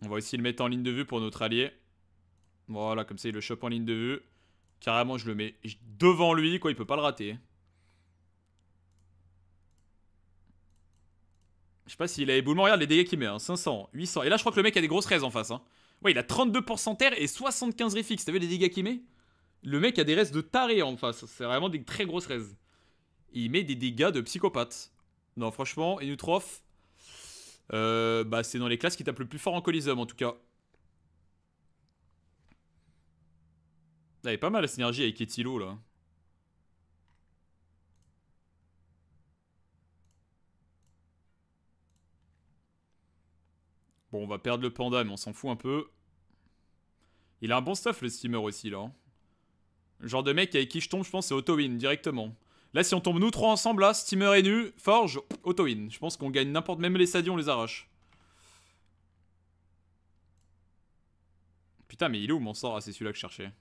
On va aussi le mettre en ligne de vue pour notre allié. Voilà, comme ça il le chope en ligne de vue. Carrément, je le mets devant lui, quoi, il peut pas le rater. Je sais pas s'il a éboulement, regarde les dégâts qu'il met, hein. 500, 800. Et là, je crois que le mec a des grosses raises en face. Hein. Ouais, il a 32% terre et 75 réfix. T'as vu les dégâts qu'il met? Le mec a des raises de taré en face. C'est vraiment des très grosses raises. Et il met des dégâts de psychopathe. Non, franchement, Inutroph, bah, c'est dans les classes qui tapent le plus fort en Coliseum en tout cas. Là, il est pas mal la synergie avec Etilo là. Bon, on va perdre le panda, mais on s'en fout un peu. Il a un bon stuff le steamer aussi là. Le genre de mec avec qui je tombe, je pense, c'est auto-win directement. Là, si on tombe nous trois ensemble, là, steamer et nu, forge, auto-win. Je pense qu'on gagne n'importe, même les stadions, on les arrache. Putain, mais il est où mon sort? Ah, c'est celui-là que je cherchais.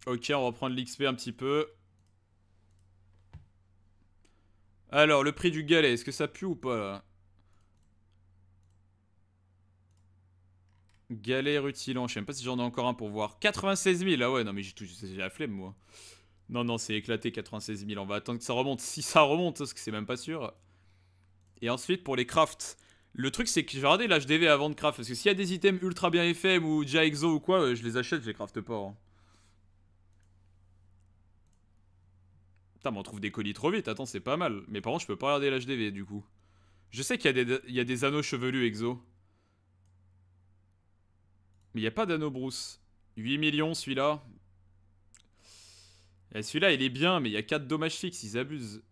Ok, on va prendre l'XP un petit peu. Alors, le prix du galet, est-ce que ça pue ou pas là? Galet rutilant, je sais même pas si j'en ai encore un pour voir. 96 000, ah ouais, non mais j'ai la flemme moi. Non, non, c'est éclaté 96 000, on va attendre que ça remonte. Si ça remonte, parce que c'est même pas sûr. Et ensuite, pour les crafts. Le truc, c'est que je vais regarder l'HDV avant de craft. Parce que s'il y a des items ultra bien FM ou déjà exo ou quoi, je les achète, je les crafte pas. Hein. Putain, mais on trouve des colis trop vite, attends, c'est pas mal. Mais par contre, je peux pas regarder l'HDV du coup. Je sais qu'il y a des anneaux chevelus exo. Mais il n'y a pas d'anneau Bruce. 8 millions celui-là. Celui-là, il est bien, mais il y a 4 dommages fixes, ils abusent.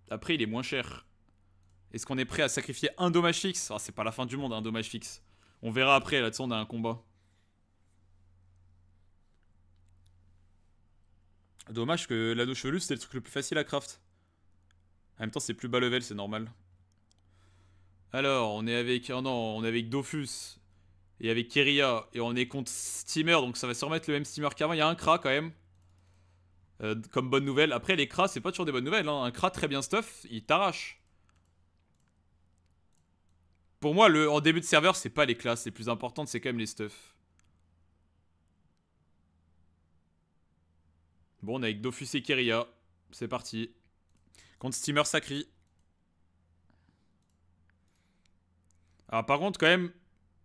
Après, il est moins cher. Est-ce qu'on est prêt à sacrifier un dommage fixe? Ah, c'est pas la fin du monde, un dommage fixe. On verra après, là-dessus, on a un combat. Dommage que l'anneau chevelu, c'était le truc le plus facile à craft. En même temps, c'est plus bas level, c'est normal. Alors, on est avec... Oh non, on est avec Dofus. Et avec Keria. Et on est contre Steamer, donc ça va se remettre le même Steamer qu'avant. Il y a un Kra quand même. Comme bonne nouvelle. Après, les Kras, c'est pas toujours des bonnes nouvelles. Hein. Un Kra très bien stuff, il t'arrache. Pour moi, en début de serveur, c'est pas les classes. Les plus importantes, c'est quand même les stuffs. Bon, on est avec Dofus et Keria. C'est parti. Contre Steamer Sacri. Alors par contre, quand même,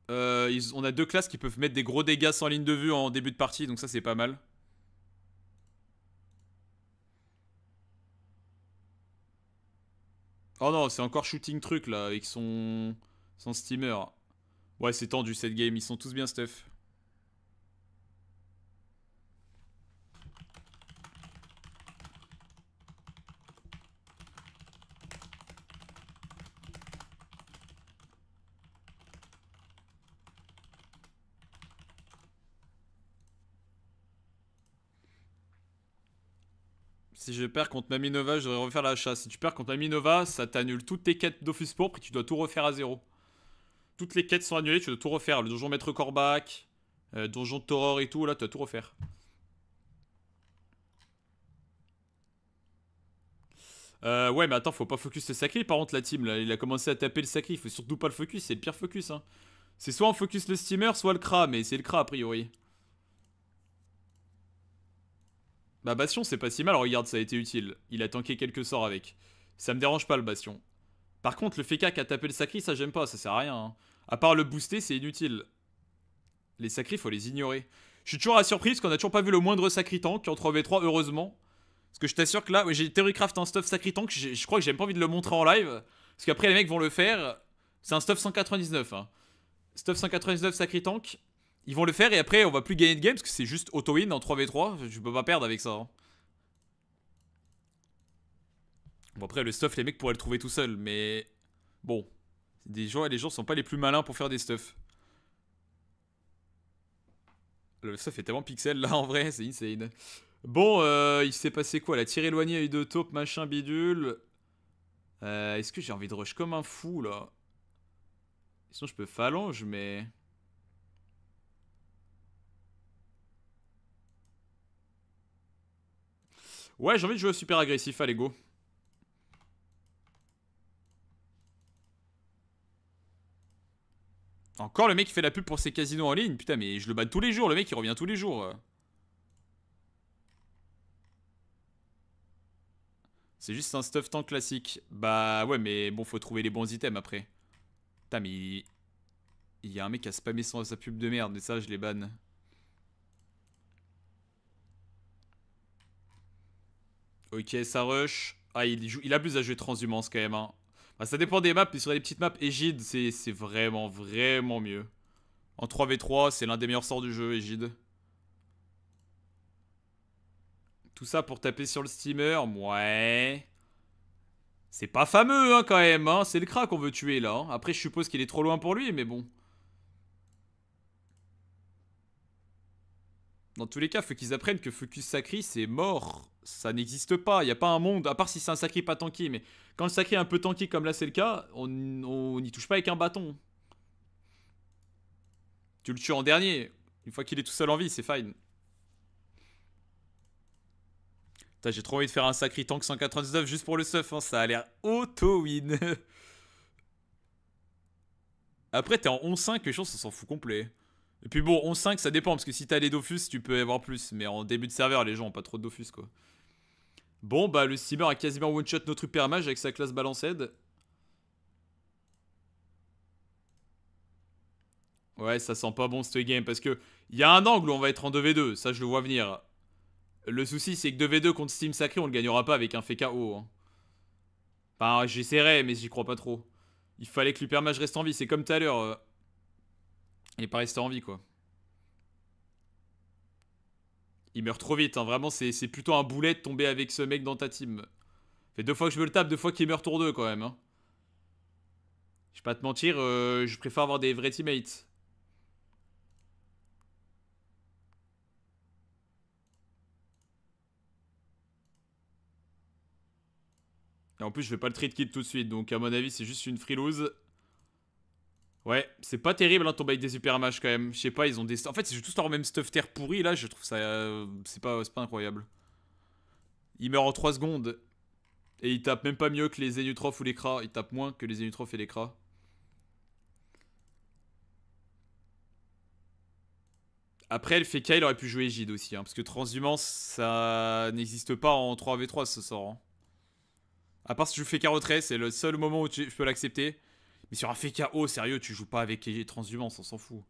on a deux classes qui peuvent mettre des gros dégâts sans ligne de vue en début de partie. Donc ça, c'est pas mal. Oh non, c'est encore shooting truc là, avec son steamer. Ouais, c'est tendu cette game, ils sont tous bien stuff. Si je perds contre Maminova, je devrais refaire la chasse. Si tu perds contre Maminova, ça t'annule toutes tes quêtes d'office pourpre et tu dois tout refaire à zéro. Toutes les quêtes sont annulées, tu dois tout refaire. Le donjon Maître Corbac, donjon Toror et tout, là, tu dois tout refaire. Ouais, mais attends, faut pas focus le sacré. Par contre, la team, là, il a commencé à taper le sacré. Il faut surtout pas le focus, c'est le pire focus. Hein. C'est soit on focus le steamer, soit le Kra, mais c'est le Kra a priori. Bah, Bastion, c'est pas si mal. Regarde, ça a été utile. Il a tanké quelques sorts avec. Ça me dérange pas le Bastion. Par contre, le Feka qui a tapé le sacré, ça j'aime pas, ça sert à rien. Hein. À part le booster, c'est inutile. Les sacrés, faut les ignorer. Je suis toujours à la surprise qu'on a toujours pas vu le moindre sacri tank en 3v3, heureusement. Parce que je t'assure que là, ouais, j'ai Theorycraft un stuff sacri tank, je crois que j'ai même pas envie de le montrer en live. Parce qu'après, les mecs vont le faire. C'est un stuff 199. Hein. Stuff 199 sacri tank. Ils vont le faire et après, on va plus gagner de game parce que c'est juste auto-win en 3v3. Je peux pas perdre avec ça. Hein. Bon, après, le stuff, les mecs pourraient le trouver tout seuls, mais. Bon. Les gens sont pas les plus malins pour faire des stuffs. Le stuff est tellement pixel là en vrai, c'est insane. Bon, il s'est passé quoi? La tir éloignée a eu deux taupes, machin bidule. Est-ce que j'ai envie de rush comme un fou là? Sinon, je peux phalange, mais. Ouais, j'ai envie de jouer super agressif, allez go. Encore le mec qui fait la pub pour ses casinos en ligne. Putain, mais je le banne tous les jours. Le mec il revient tous les jours. C'est juste un stuff tank classique. Bah ouais, mais bon, faut trouver les bons items après. Putain, mais il y a un mec qui a spammé sa pub de merde. Et ça, je les banne. Ok, ça rush. Ah, il abuse à jouer transhumance quand même. Hein. Bah, ça dépend des maps. Mais sur les petites maps, Égide, c'est vraiment, vraiment mieux. En 3v3, c'est l'un des meilleurs sorts du jeu, Égide. Tout ça pour taper sur le steamer, ouais. C'est pas fameux, hein, quand même, hein. C'est le crack qu'on veut tuer, là. Hein. Après, je suppose qu'il est trop loin pour lui, mais bon. Dans tous les cas, faut qu'ils apprennent que Focus Sacri, c'est mort. Ça n'existe pas. Il n'y a pas un monde, à part si c'est un Sacri pas tanky. Mais quand le Sacri est un peu tanky, comme là c'est le cas, on n'y touche pas avec un bâton. Tu le tues en dernier. Une fois qu'il est tout seul en vie, c'est fine. J'ai trop envie de faire un Sacri tank 199 juste pour le stuff. Hein. Ça a l'air auto-win. Après, t'es en 11-5, les chances, on s'en fout complet. Et puis bon, 11-5, ça dépend, parce que si t'as les Dofus, tu peux avoir plus. Mais en début de serveur, les gens ont pas trop de Dofus, quoi. Bon, bah, le steamer a quasiment one-shot notre hyper mage avec sa classe balanced. Ouais, ça sent pas bon, cette game, parce que il y a un angle où on va être en 2v2, ça, je le vois venir. Le souci, c'est que 2v2 contre Steam Sacré, on le gagnera pas avec un fait KO. Hein. Enfin, j'essaierai, mais j'y crois pas trop. Il fallait que l'Hypermage reste en vie. C'est comme tout à l'heure. Il est pas resté en vie, quoi. Il meurt trop vite. Hein. Vraiment, c'est plutôt un boulet de tomber avec ce mec dans ta team. Fait 2 fois que je me le tape, 2 fois qu'il meurt tour 2, quand même. Hein. Je vais pas te mentir, je préfère avoir des vrais teammates. Et en plus, je vais pas le trade kill tout de suite. Donc, à mon avis, c'est juste une free lose. Ouais, c'est pas terrible hein, tomber avec des super mages quand même. Je sais pas, ils ont des. En fait, c'est tous leur même stuff terre pourri là. Je trouve ça. C'est pas incroyable. Il meurt en 3 secondes. Et il tape même pas mieux que les Zenutroph ou les Kra. Il tape moins que les Zenutroph et les Kra. Après, le FK, il aurait pu jouer Gide aussi. Hein, parce que Transhumance, ça n'existe pas en 3v3 ce sort. Hein. À part si tu fais FK retrait, c'est le seul moment où je peux l'accepter. Mais sur un FK haut, sérieux, tu joues pas avec les Transhumance, on s'en fout.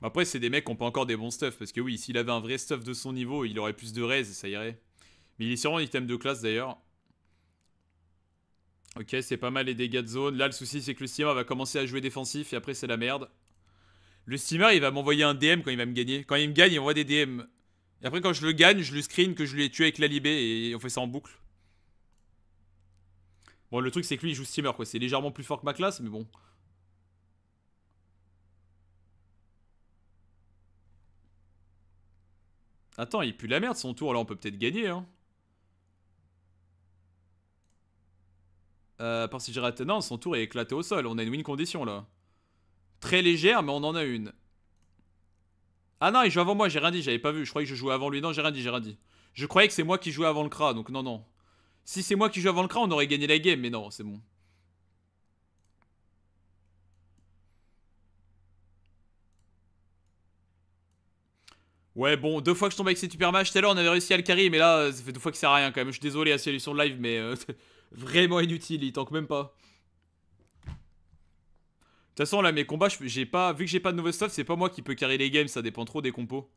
Après, c'est des mecs qui ont pas encore des bons stuff. Parce que oui, s'il avait un vrai stuff de son niveau, il aurait plus de raise et ça irait. Mais il est sûrement un item de classe d'ailleurs. Ok, c'est pas mal les dégâts de zone. Là, le souci, c'est que le steamer va commencer à jouer défensif et après, c'est la merde. Le steamer, il va m'envoyer un DM quand il va me gagner. Quand il me gagne, il envoie des DM. Et après, quand je le gagne, je le screen que je l'ai tué avec la libé et on fait ça en boucle. Bon, le truc, c'est que lui, il joue steamer quoi. C'est légèrement plus fort que ma classe, mais bon. Attends, il pue la merde son tour. Là, on peut peut-être gagner, hein. À part si j'ai raté. Non, son tour est éclaté au sol. On a une win condition là. Très légère, mais on en a une. Ah non, il joue avant moi, j'ai rien dit, j'avais pas vu. Je croyais que je jouais avant lui. Non, j'ai rien dit, j'ai rien dit. Je croyais que c'est moi qui jouais avant le Kra, donc non, non. Si c'est moi qui joue avant le Kra, on aurait gagné la game, mais non, c'est bon. Ouais, bon, 2 fois que je tombe avec ces super matchs. Tout à l'heure, on avait réussi à le carry, mais là, ça fait 2 fois que ça sert à rien quand même. Je suis désolé à celui sur le live, mais vraiment inutile, il tank même pas. De toute façon, là, mes combats, j'ai pas, vu que j'ai pas de nouveau stuff, c'est pas moi qui peux carry les games, ça dépend trop des compos.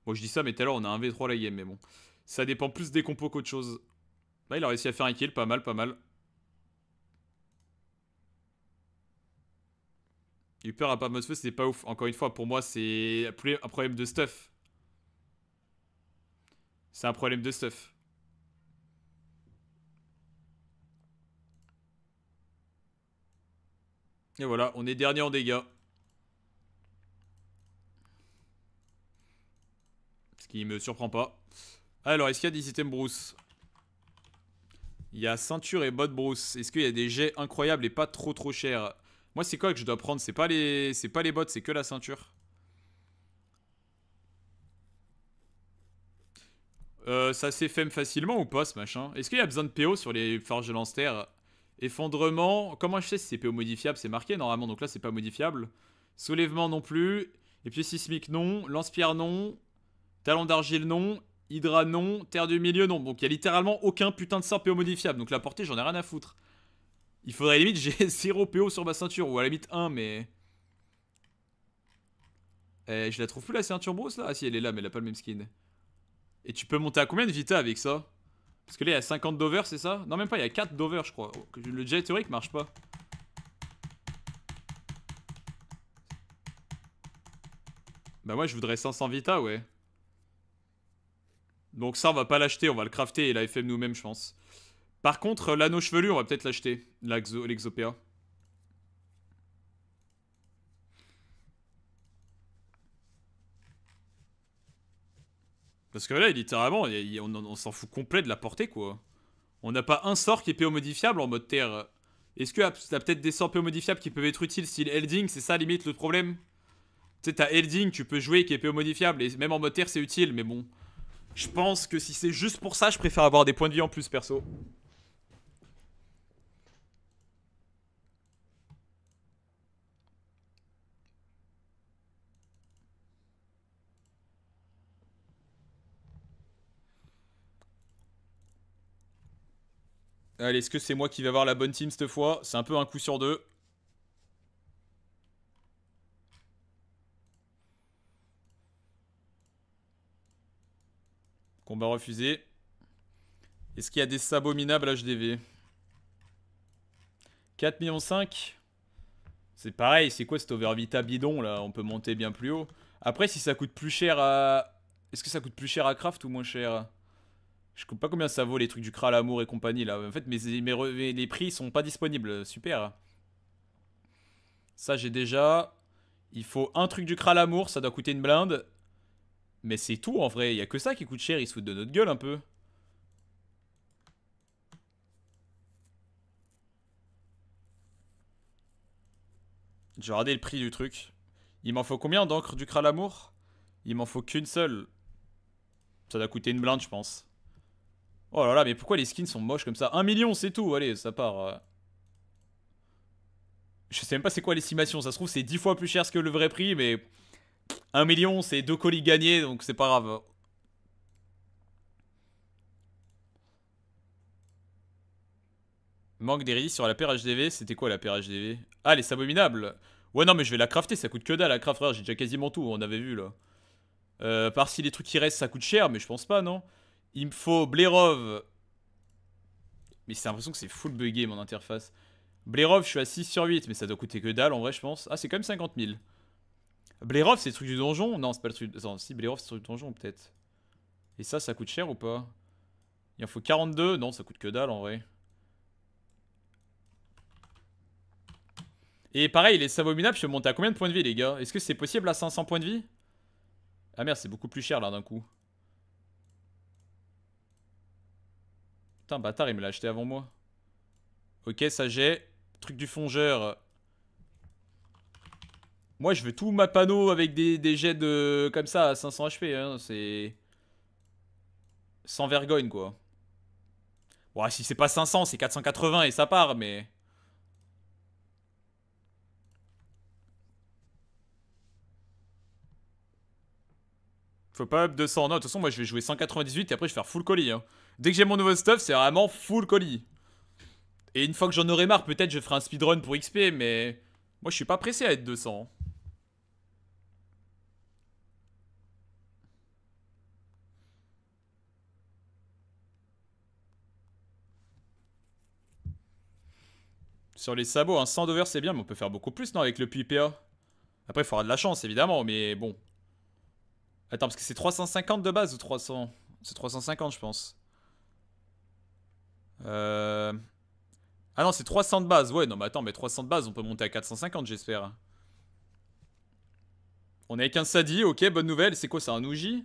Bon, je dis ça, mais tout à l'heure, on a un V3 la game, mais bon. Ça dépend plus des compos qu'autre chose. Là, il a réussi à faire un kill, pas mal, pas mal. Hyper à pas mode feu, c'est pas ouf. Encore une fois, pour moi, c'est un problème de stuff. C'est un problème de stuff. Et voilà, on est dernier en dégâts. Ce qui me surprend pas. Alors, est-ce qu'il y a des items Bruce? Il y a ceinture et bottes Bruce. Est-ce qu'il y a des jets incroyables et pas trop trop chers? Moi, c'est quoi que je dois prendre? C'est pas les bottes, c'est que la ceinture. Ça s'effème facilement ou pas ce machin? Est-ce qu'il y a besoin de PO sur les forges de lance-terre? Effondrement. Comment je sais si c'est PO modifiable? C'est marqué normalement, donc là c'est pas modifiable. Soulèvement non plus. Et puis sismique non. Lance-pierre non. Talon d'argile non. Hydra non. Terre du milieu non. Donc il y a littéralement aucun putain de sort PO modifiable. Donc la portée, j'en ai rien à foutre. Il faudrait à la limite j'ai 0 PO sur ma ceinture. Ou à la limite 1, mais. Je la trouve plus la ceinture Bruce là? Ah si, elle est là, mais elle a pas le même skin. Et tu peux monter à combien de Vita avec ça? Parce que là, il y a 50 d'over, c'est ça? Non, même pas, il y a 4 d'over, je crois. Le jet théorique marche pas. Bah, moi, je voudrais 500 Vita, ouais. Donc, ça, on va pas l'acheter, on va le crafter et la FM nous-mêmes, je pense. Par contre, l'anneau chevelu, on va peut-être l'acheter. L'Exopéa. Parce que là, littéralement, on s'en fout complet de la portée, quoi. On n'a pas un sort qui est PO modifiable en mode terre. Est-ce que t'as peut-être des sorts PO modifiables qui peuvent être utiles, style Elding? C'est ça, limite, le problème? Tu sais, t'as Elding, tu peux jouer qui est PO modifiable, et même en mode terre, c'est utile, mais bon. Je pense que si c'est juste pour ça, je préfère avoir des points de vie en plus, perso. Allez, est-ce que c'est moi qui vais avoir la bonne team cette fois? C'est un peu un coup sur deux. va refuser. Est-ce qu'il y a des sabots minables HDV? 4,5 millions. C'est pareil, c'est quoi cet overvita bidon là? On peut monter bien plus haut. Après, si ça coûte plus cher à... Est-ce que ça coûte plus cher à craft ou moins cher? Je sais pas combien ça vaut les trucs du Kral Amour et compagnie là. En fait, les prix sont pas disponibles. Super. Ça, j'ai déjà. Il faut un truc du Kral Amour, ça doit coûter une blinde. Mais c'est tout en vrai. Il y a que ça qui coûte cher. Ils se foutent de notre gueule un peu. J'ai regardé le prix du truc. Il m'en faut combien d'encre du Kral Amour? Il m'en faut qu'une seule. Ça doit coûter une blinde, je pense. Oh là là, mais pourquoi les skins sont moches comme ça? 1 million, c'est tout. Allez, ça part. Je sais même pas c'est quoi l'estimation. Ça se trouve, c'est 10 fois plus cher que le vrai prix, mais 1 million, c'est 2 colis gagnés, donc c'est pas grave. Manque des sur la paire HDV. C'était quoi la paire HDV? Ah, les abominables. Ouais, non, mais je vais la crafter. Ça coûte que dalle à craft, frère. J'ai déjà quasiment tout. On avait vu là. Par si les trucs qui restent, ça coûte cher, mais je pense pas, non? Il me faut Blerov. Mais c'est l'impression que c'est full buggé mon interface. Blerov, je suis à 6 sur 8, mais ça doit coûter que dalle en vrai, je pense. Ah, c'est quand même 50 000. Blerov, c'est le truc du donjon? Non, c'est pas le truc. Attends, si, Blerov, c'est le truc du donjon, peut-être. Et ça coûte cher ou pas? Il en faut 42. Non, ça coûte que dalle en vrai. Et pareil, les abominables, je peux monter à combien de points de vie, les gars? Est-ce que c'est possible à 500 points de vie? Ah merde, c'est beaucoup plus cher là d'un coup. Putain, bâtard, il me l'a acheté avant moi. Ok, ça j'ai. Truc du fongeur. Moi, je veux tout ma panneau avec des jets de comme ça à 500 HP. Hein. C'est. Sans vergogne, quoi. Bon, si c'est pas 500, c'est 480 et ça part, mais. Faut pas up 200. Non, de toute façon, moi, je vais jouer 198 et après, je vais faire full colis. Hein. Dès que j'ai mon nouveau stuff, c'est vraiment full colis. Et une fois que j'en aurai marre, peut-être je ferai un speedrun pour XP, mais. Moi, je suis pas pressé à être 200. Sur les sabots, un 100 d'over c'est bien, mais on peut faire beaucoup plus, non, avec le PIPA. Après, il faudra de la chance, évidemment, mais bon. Attends, parce que c'est 350 de base ou 300? C'est 350, je pense. Ah non, c'est 300 de base. Ouais, non, mais attends, mais 300 de base, on peut monter à 450, j'espère. On est avec un Sadi, ok, bonne nouvelle. C'est quoi, c'est un Ouji?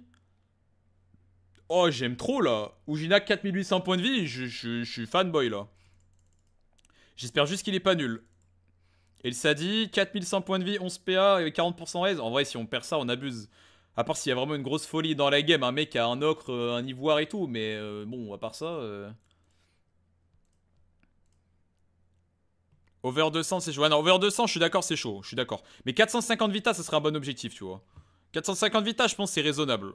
Oh, j'aime trop, là. Oujina, 4800 points de vie, je suis fanboy, là. J'espère juste qu'il est pas nul. Et le Sadi, 4100 points de vie, 11 PA et 40% raise. En vrai, si on perd ça, on abuse. À part s'il y a vraiment une grosse folie dans la game, un mec a un ocre, un ivoire et tout. Mais bon, à part ça... Over 200, c'est chaud. Non, over 200, je suis d'accord, c'est chaud. Je suis d'accord. Mais 450 Vita, ça serait un bon objectif, tu vois. 450 Vita, je pense c'est raisonnable.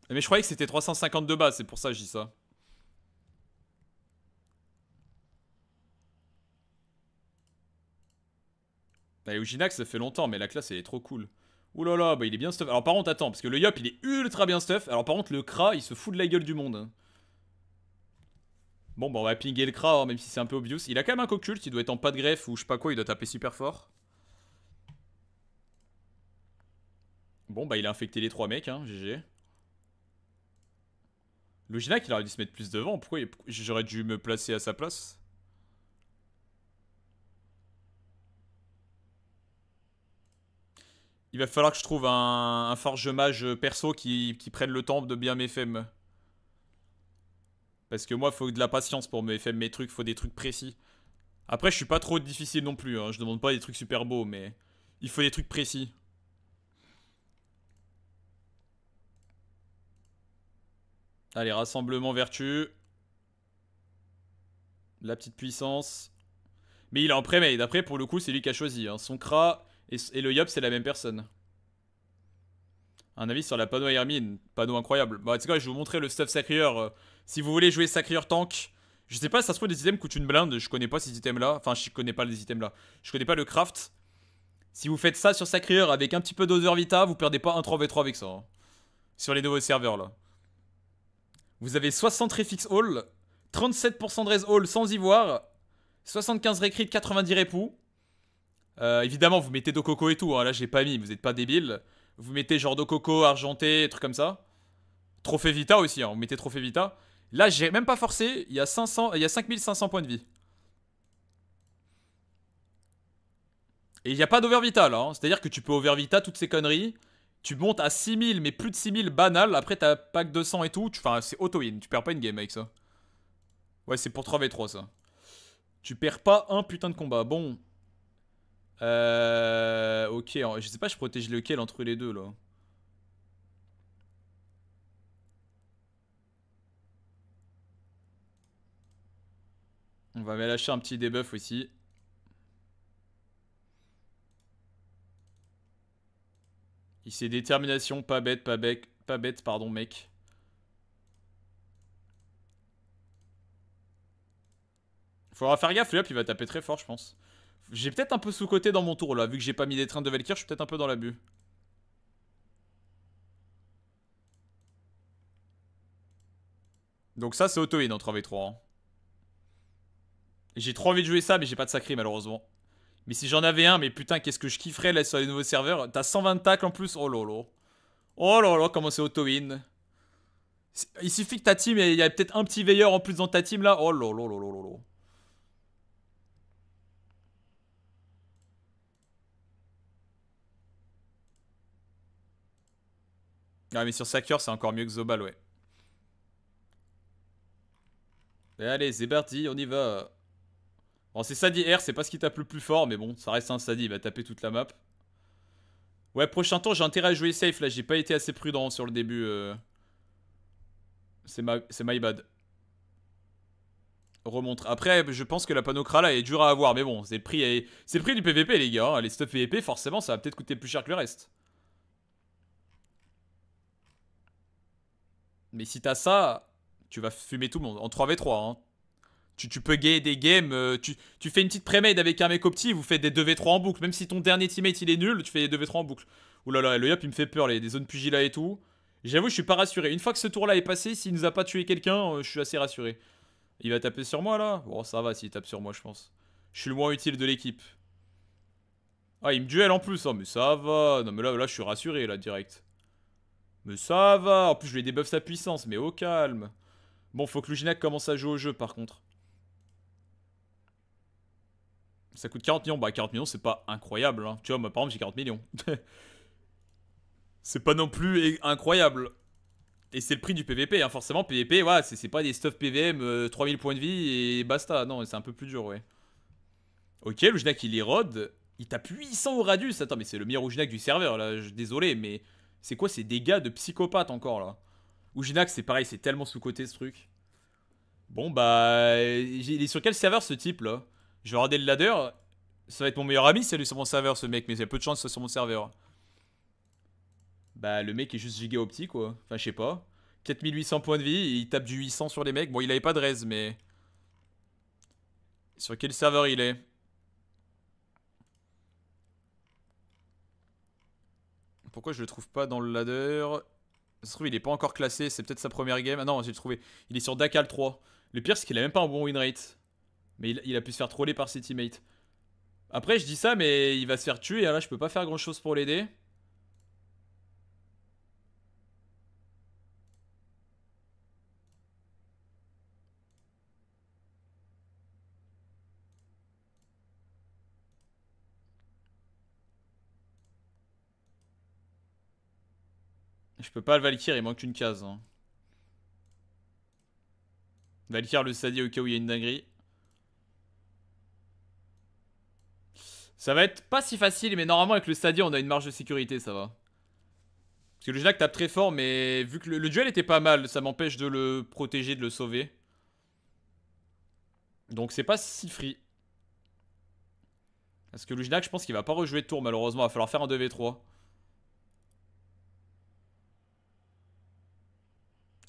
Mais je croyais que c'était 350 de base, c'est pour ça que je dis ça. Bah, Ujinax, ça fait longtemps, mais la classe, elle est trop cool. Ouh là là, bah il est bien stuff. Alors par contre, attends, parce que le Yop, il est ultra bien stuff. Alors par contre, le Kra, il se fout de la gueule du monde. Hein. Bon, bah on va pinguer le Kra, hein, même si c'est un peu obvious. Il a quand même un Coculte, il doit être en pas de greffe ou je sais pas quoi, il doit taper super fort. Bon, bah il a infecté les 3 mecs, hein, GG. Le Ginac, il aurait dû se mettre plus devant. Pourquoi j'aurais dû me placer à sa place? Il va falloir que je trouve un forge mage perso qui prenne le temps de bien m'FM. Parce que moi, il faut de la patience pour m'FM mes trucs, faut des trucs précis. Après, je suis pas trop difficile non plus, hein. Je demande pas des trucs super beaux, mais il faut des trucs précis. Allez, rassemblement vertu. La petite puissance. Mais il est en pré-made. Après, pour le coup, c'est lui qui a choisi. Hein. Son Kra et le Yop, c'est la même personne. Un avis sur la panneau Hermine. Panneau incroyable. Bah, tu sais quoi, je vais vous montrer le stuff Sacrieur. Si vous voulez jouer Sacrieur tank. Je sais pas, ça se trouve, les items coûtent une blinde. Je connais pas ces items là. Enfin, je connais pas les items là. Je connais pas le craft. Si vous faites ça sur Sacrieur avec un petit peu d'Other Vita, vous perdez pas un 3v3 avec ça. Hein. Sur les nouveaux serveurs là. Vous avez 60 Refix All, 37% de Raise All sans ivoire, 75 Recrit, 90 Repou. Évidemment, vous mettez Dokoko et tout. Hein. Là, j'ai pas mis, vous êtes pas débile. Vous mettez genre Dokoko, Argenté, trucs comme ça. Trophée Vita aussi, hein. Vous mettez Trophée Vita. Là, j'ai même pas forcé. Il y a 5500 points de vie. Et il n'y a pas d'overvita là. Hein. C'est-à-dire que tu peux overvita toutes ces conneries. Tu montes à 6000, mais plus de 6000 banal. Après, t'as pack 200 et tout. Enfin, c'est auto-win. Tu perds pas une game avec ça. Ouais, c'est pour 3v3 ça. Tu perds pas un putain de combat. Bon. Ok, je sais pas, je protège lequel entre les deux là. On va lâcher un petit debuff aussi. Il s'est détermination, pas bête, pas bête, pardon, mec. Faudra faire gaffe, là, puis il va taper très fort, je pense. J'ai peut-être un peu sous-côté dans mon tour là, vu que j'ai pas mis des trains de Valkyr, je suis peut-être un peu dans l'abus. Donc ça, c'est auto-win en 3v3. Hein. J'ai trop envie de jouer ça, mais j'ai pas de sacré malheureusement. Mais si j'en avais un, mais putain, qu'est-ce que je kifferais là sur les nouveaux serveurs. T'as 120 tacles en plus, oh lolo. Oh lolo, comment c'est auto-win. Il suffit que ta team, il y a peut-être un petit veilleur en plus dans ta team là. Oh lolo lolo lolo. Ah mais sur Sacker c'est encore mieux que Zobal, ouais. Et allez, c'est parti, on y va. Bon, c'est Sadi R, c'est pas ce qui tape le plus fort, mais bon, ça reste un Sadi, il va taper toute la map. Ouais, prochain tour, j'ai intérêt à jouer safe, là, j'ai pas été assez prudent sur le début. C'est my bad. Remontre. Après, je pense que la panocra là est dure à avoir, mais bon, c'est le prix du PVP, les gars. Hein. Les stuff PVP, forcément, ça va peut-être coûter plus cher que le reste. Mais si t'as ça, tu vas fumer tout le monde. En 3v3, hein. Tu peux gagner des games. Tu fais une petite pré-made avec un mec opti, vous faites des 2v3 en boucle. Même si ton dernier teammate il est nul, tu fais des 2v3 en boucle. Oulala, le yap il me fait peur, des zones pugilat et tout. J'avoue, je suis pas rassuré. Une fois que ce tour là est passé, s'il nous a pas tué quelqu'un, je suis assez rassuré. Il va taper sur moi là. Bon, ça va s'il tape sur moi, je pense. Je suis le moins utile de l'équipe. Ah, il me duel en plus. Oh, mais ça va. Non, mais là, je suis rassuré là, direct. Mais ça va. En plus, je lui débuff sa puissance, mais au calme. Bon, faut que Luginak commence à jouer au jeu par contre. Ça coûte 40 millions. Bah, 40 millions, c'est pas incroyable. Hein. Tu vois, moi, par exemple, j'ai 40 millions. C'est pas non plus incroyable. Et c'est le prix du PVP, hein. Forcément, PVP, ouais, c'est pas des stuff PVM, 3000 points de vie et basta. Non, c'est un peu plus dur, ouais. Ok, Luginak, il érode. Il tape 800 au radius. Attends, mais c'est le meilleur Luginak du serveur, là. Désolé, mais c'est quoi ces dégâts de psychopathe encore, là? Luginak, c'est pareil, c'est tellement sous-côté, ce truc. Bon, bah... Il est sur quel serveur, ce type, là? Je vais regarder le ladder. Ça va être mon meilleur ami si elle est sur mon serveur, ce mec. Mais il y a peu de chance que ce soit sur mon serveur. Bah, le mec est juste giga optique, quoi. Enfin, je sais pas. 4800 points de vie, et il tape du 800 sur les mecs. Bon, il avait pas de raise, mais... Sur quel serveur il est? Pourquoi je le trouve pas dans le ladder? Ça se trouve, il est pas encore classé, c'est peut-être sa première game. Ah non, j'ai trouvé. Il est sur Dakal 3. Le pire, c'est qu'il a même pas un bon win rate. Mais il a pu se faire troller par ses teammates. Après, je dis ça, mais il va se faire tuer. Et là, je peux pas faire grand chose pour l'aider. Je peux pas le Valkyr, il manque une case. Hein. Valkyr le Sadi au cas où il y a une dinguerie. Ça va être pas si facile, mais normalement avec le Sadi on a une marge de sécurité, ça va. Parce que le Jnak tape très fort, mais vu que le duel était pas mal, ça m'empêche de le protéger, de le sauver. Donc c'est pas si free. Parce que le Jnak, je pense qu'il va pas rejouer de tour malheureusement, il va falloir faire un 2v3.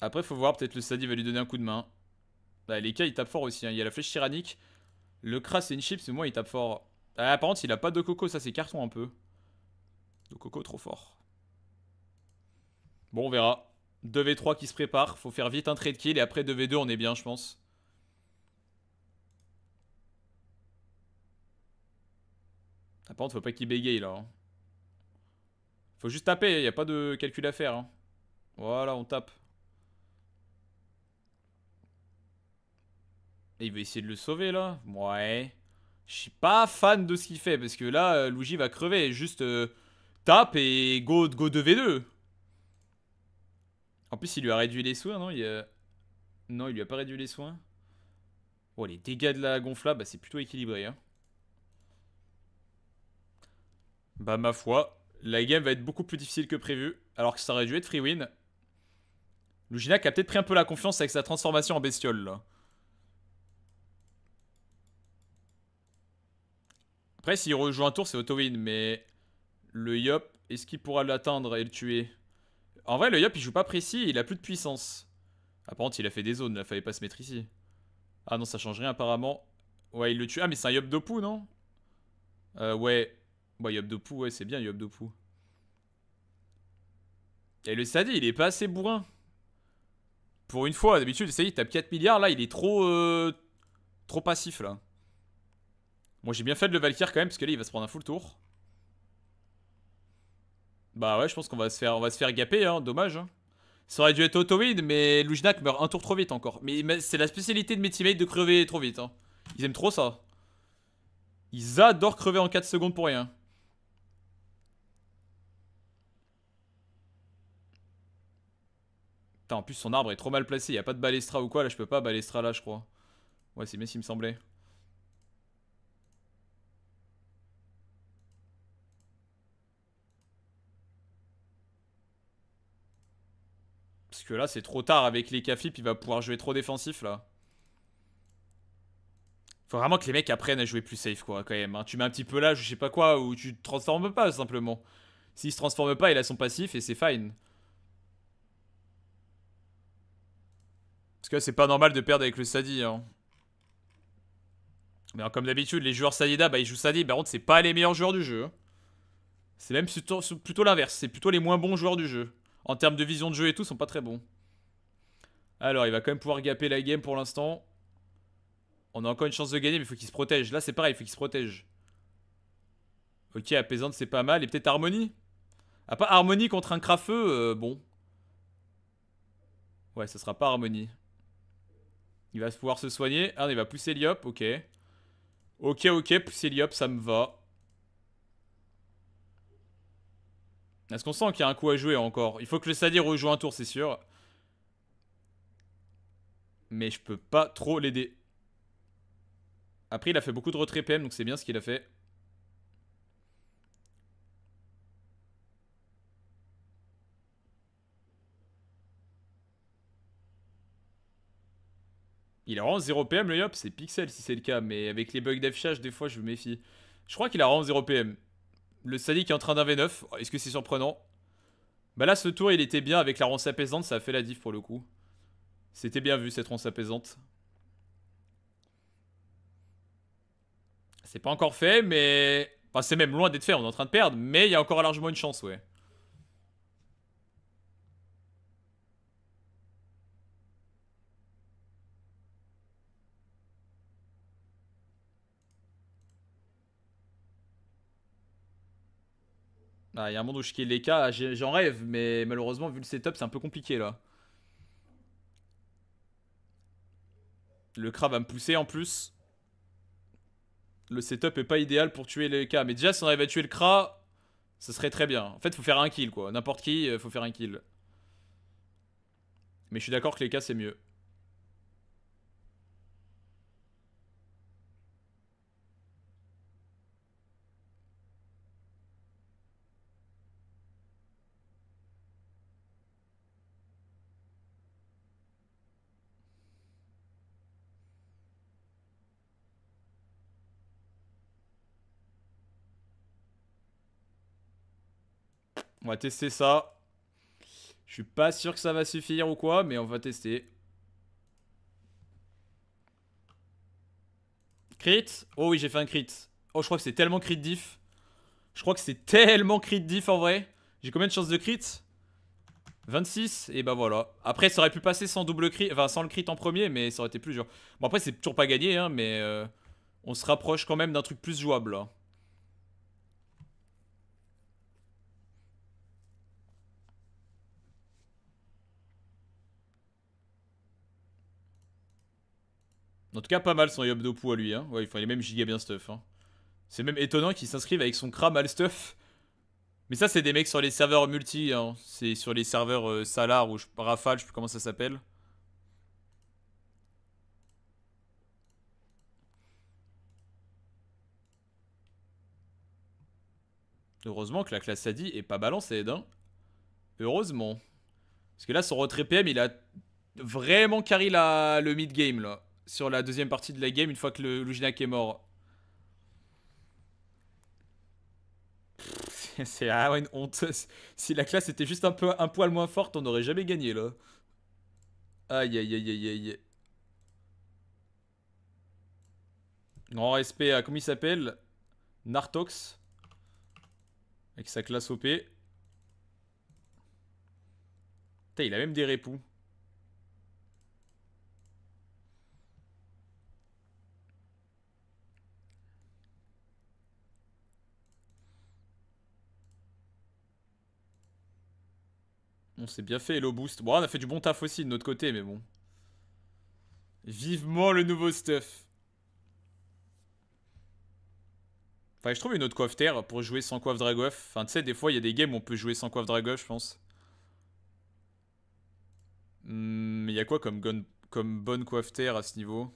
Après faut voir, peut-être le Sadi va lui donner un coup de main. Bah, les cas il tape fort aussi, hein. Il y a la flèche tyrannique. Le Kras c'est une chip, mais moi il tape fort. Ah par contre il a pas de coco, ça c'est carton un peu. De coco trop fort. Bon, on verra. 2v3 qui se prépare. Faut faire vite un trade kill et après 2v2, on est bien, je pense. Ah, par contre, faut pas qu'il bégaye là. Hein. Faut juste taper, y a pas de calcul à faire. Hein. Voilà, on tape. Et il veut essayer de le sauver là. Ouais. Je suis pas fan de ce qu'il fait parce que là, Luigi va crever. Juste tape et go 2v2. En plus, il lui a réduit les soins, non Non, il lui a pas réduit les soins. Oh, les dégâts de la gonfla, bah c'est plutôt équilibré. Hein. Bah ma foi, la game va être beaucoup plus difficile que prévu. Alors que ça aurait dû être free win. Luginac a peut-être pris un peu la confiance avec sa transformation en bestiole là. Après, s'il rejoue un tour, c'est auto-win, mais le Yop, est-ce qu'il pourra l'atteindre et le tuer? En vrai, le Yop, il joue pas précis, il a plus de puissance. Ah, par contre, il a fait des zones, là, fallait pas se mettre ici. Ah non, ça change rien, apparemment. Ouais, il le tue. Ah, mais c'est un Yop Dopu, non? Ouais. Bah, Yop Dopu, ouais, c'est bien, Yop Dopu. Et le Sadi, il est pas assez bourrin. Pour une fois, d'habitude, ça y est, il tape 4 milliards, là, il est trop passif, là. Moi, j'ai bien fait de le Valkyr quand même, parce que là, il va se prendre un full tour. Bah ouais, je pense qu'on va se faire gapper, hein, dommage. Hein. Ça aurait dû être auto-win, mais Lujnak meurt un tour trop vite encore. Mais c'est la spécialité de mes teammates de crever trop vite. Hein. Ils aiment trop ça. Ils adorent crever en 4 secondes pour rien. Putain, en plus son arbre est trop mal placé. Il y a pas de balestra ou quoi. Là, je peux pas balestra là, je crois. Ouais, c'est bien ce qu'il me semblait. Parce que là, c'est trop tard avec les Cafip. Il va pouvoir jouer trop défensif là. Faut vraiment que les mecs apprennent à jouer plus safe quoi, quand même. Hein. Tu mets un petit peu là, je sais pas quoi, ou tu te transformes pas simplement. S'il se transforme pas, il a son passif et c'est fine. Parce que c'est pas normal de perdre avec le Sadi. Hein. Mais alors, comme d'habitude, les joueurs Sadida, bah ils jouent Sadi. Par contre, c'est pas les meilleurs joueurs du jeu. Hein. C'est même plutôt l'inverse. C'est plutôt les moins bons joueurs du jeu. En termes de vision de jeu et tout, ils sont pas très bons. Alors, il va quand même pouvoir gaper la game pour l'instant. On a encore une chance de gagner, mais il faut qu'il se protège. Là, c'est pareil, il faut qu'il se protège. Ok, apaisante, c'est pas mal. Et peut-être Harmonie. Ah, pas Harmonie contre un crafeux, bon. Ouais, ça sera pas Harmonie. Il va pouvoir se soigner. Ah, il va pousser Liop, ok. Ok, pousser Liop, ça me va. Est-ce qu'on sent qu'il y a un coup à jouer encore? Il faut que le Sadi rejoue un tour, c'est sûr. Mais je peux pas trop l'aider. Après, il a fait beaucoup de retrait PM, donc c'est bien ce qu'il a fait. Il a vraiment 0 PM le Yop, c'est pixel si c'est le cas, mais avec les bugs d'affichage, des fois je me méfie. Je crois qu'il a vraiment 0 PM. Le Sadiq est en train d'un V9, est-ce que c'est surprenant? Bah là, ce tour il était bien avec la ronce apaisante, ça a fait la diff pour le coup. C'était bien vu cette ronce apaisante. C'est pas encore fait, mais. Enfin, c'est même loin d'être fait, on est en train de perdre, mais il y a encore largement une chance, ouais. Ah, il y a un monde où je kill les cas, j'en rêve, mais malheureusement, vu le setup, c'est un peu compliqué là. Le Kra va me pousser en plus. Le setup est pas idéal pour tuer les cas. Mais déjà, si on arrive à tuer le Kra, ça serait très bien. En fait, faut faire un kill quoi. N'importe qui, faut faire un kill. Mais je suis d'accord que les cas, c'est mieux. On va tester ça. Je suis pas sûr que ça va suffire ou quoi, mais on va tester. Crit? Oh oui, j'ai fait un crit. Oh, je crois que c'est tellement crit diff. Je crois que c'est tellement crit diff en vrai. J'ai combien de chances de crit? 26, et bah voilà. Après, ça aurait pu passer sans double crit, enfin sans le crit en premier, mais ça aurait été plus dur. Bon, après, c'est toujours pas gagné, hein, mais on se rapproche quand même d'un truc plus jouable là. En tout cas, pas mal son Yobdopu à lui, hein. Ouais, il est même giga bien stuff, hein. C'est même étonnant qu'il s'inscrive avec son Kra mal stuff. Mais ça, c'est des mecs sur les serveurs multi, hein. C'est sur les serveurs Salar ou Rafale, je sais plus comment ça s'appelle. Heureusement que la classe ADI est pas balancée, hein. Heureusement. Parce que là, son retrait PM, il a vraiment carry le mid-game, là. Sur la deuxième partie de la game, une fois que le Luginak est mort. C'est ah ouais, une honte. Si la classe était juste un poil moins forte, on n'aurait jamais gagné, là. Aïe, aïe, aïe, aïe, aïe. Grand respect à, comment il s'appelle? Nartox. Avec sa classe OP. Putain, il a même des répoux. On s'est bien fait Hello Boost. Bon, on a fait du bon taf aussi de notre côté, mais bon. Vivement le nouveau stuff. Enfin, je trouve une autre coiffe terre pour jouer sans coiffe Dragoff. Enfin, tu sais, des fois, il y a des games où on peut jouer sans coiffe Dragoff, je pense. Mais il y a quoi comme bonne coiffe terre à ce niveau?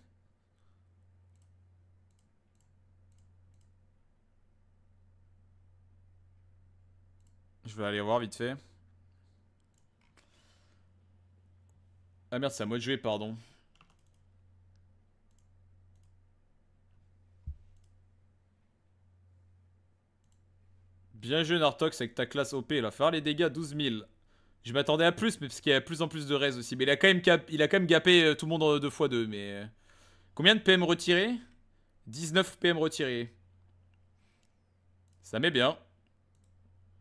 Je vais aller voir vite fait. Ah merde, c'est à moi de jouer, pardon. Bien joué Nartox avec ta classe OP là. Faire les dégâts 12 000. Je m'attendais à plus, mais parce qu'il y a de plus en plus de res aussi. Mais il a quand même gapé tout le monde en 2x2. Mais combien de PM retirés? 19 PM retirés. Ça met bien.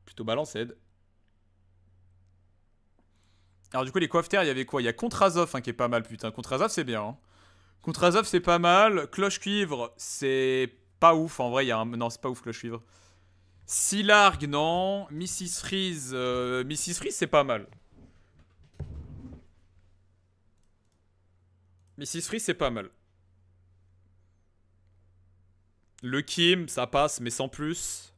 Plutôt balanced. Alors du coup les coiffeteurs, il y avait quoi? Il y a Kontrazov hein, qui est pas mal putain. Kontrazov c'est bien. Hein. Kontrazov c'est pas mal. Cloche cuivre c'est pas ouf. En vrai il y a un... Non c'est pas ouf Cloche cuivre. Silarg non. Mrs Freeze Mrs Freeze c'est pas mal. Mrs Freeze c'est pas mal. Le Kim ça passe mais sans plus.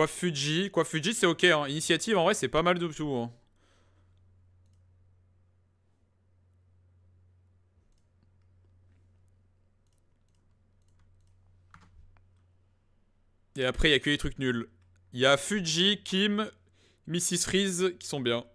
Fuji. Fuji c'est ok hein. Initiative en vrai c'est pas mal de tout hein. Et après, il y a que des trucs nuls. Il y a Fuji, Kim, Mrs. Freeze qui sont bien.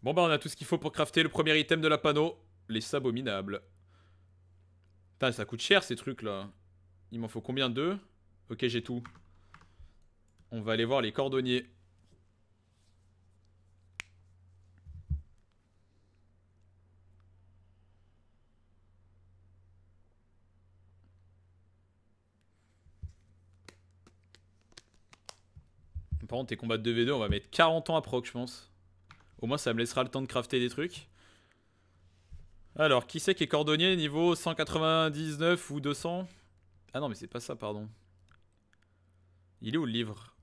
Bon bah on a tout ce qu'il faut pour crafter le premier item de la panneau. Les sabominables. Putain ça coûte cher ces trucs là. Il m'en faut combien? Deux? Ok j'ai tout. On va aller voir les cordonniers. Par contre tes combats de 2v2 on va mettre 40 ans à proc je pense. Au moins ça me laissera le temps de crafter des trucs. Alors qui c'est qui est cordonnier niveau 199 ou 200? Ah non mais c'est pas ça pardon. Il est où le livre?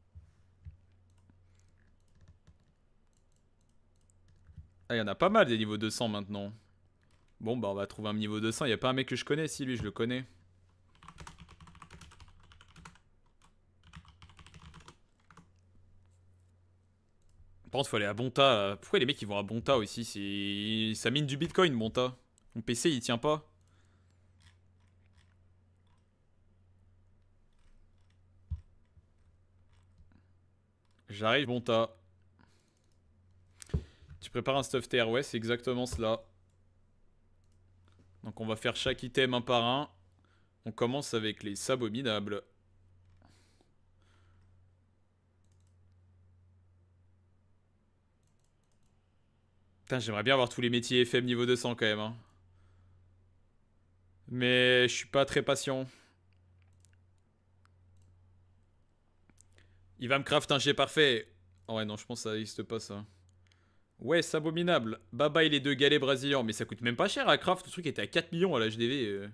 Ah, il y en a pas mal des niveaux 200 maintenant. Bon, bah, on va trouver un niveau 200. Il y a pas un mec que je connais, si lui, je le connais. Par contre, faut aller à Bonta. Pourquoi les mecs ils vont à Bonta aussi? Ça mine du bitcoin, Bonta. Mon PC il tient pas. J'arrive, Bonta. Tu prépares un stuff terre, ouais, c'est exactement cela. Donc, on va faire chaque item un par un. On commence avec les sabominables. Putain, j'aimerais bien avoir tous les métiers FM niveau 200 quand même. Hein. Mais je suis pas très patient. Il va me craft un jet parfait. Oh ouais, non, je pense que ça n'existe pas ça. Ouais, c'est abominable. Bye bye les deux galets brésiliens. Mais ça coûte même pas cher à craft. Le truc était à 4 millions à l'HDV.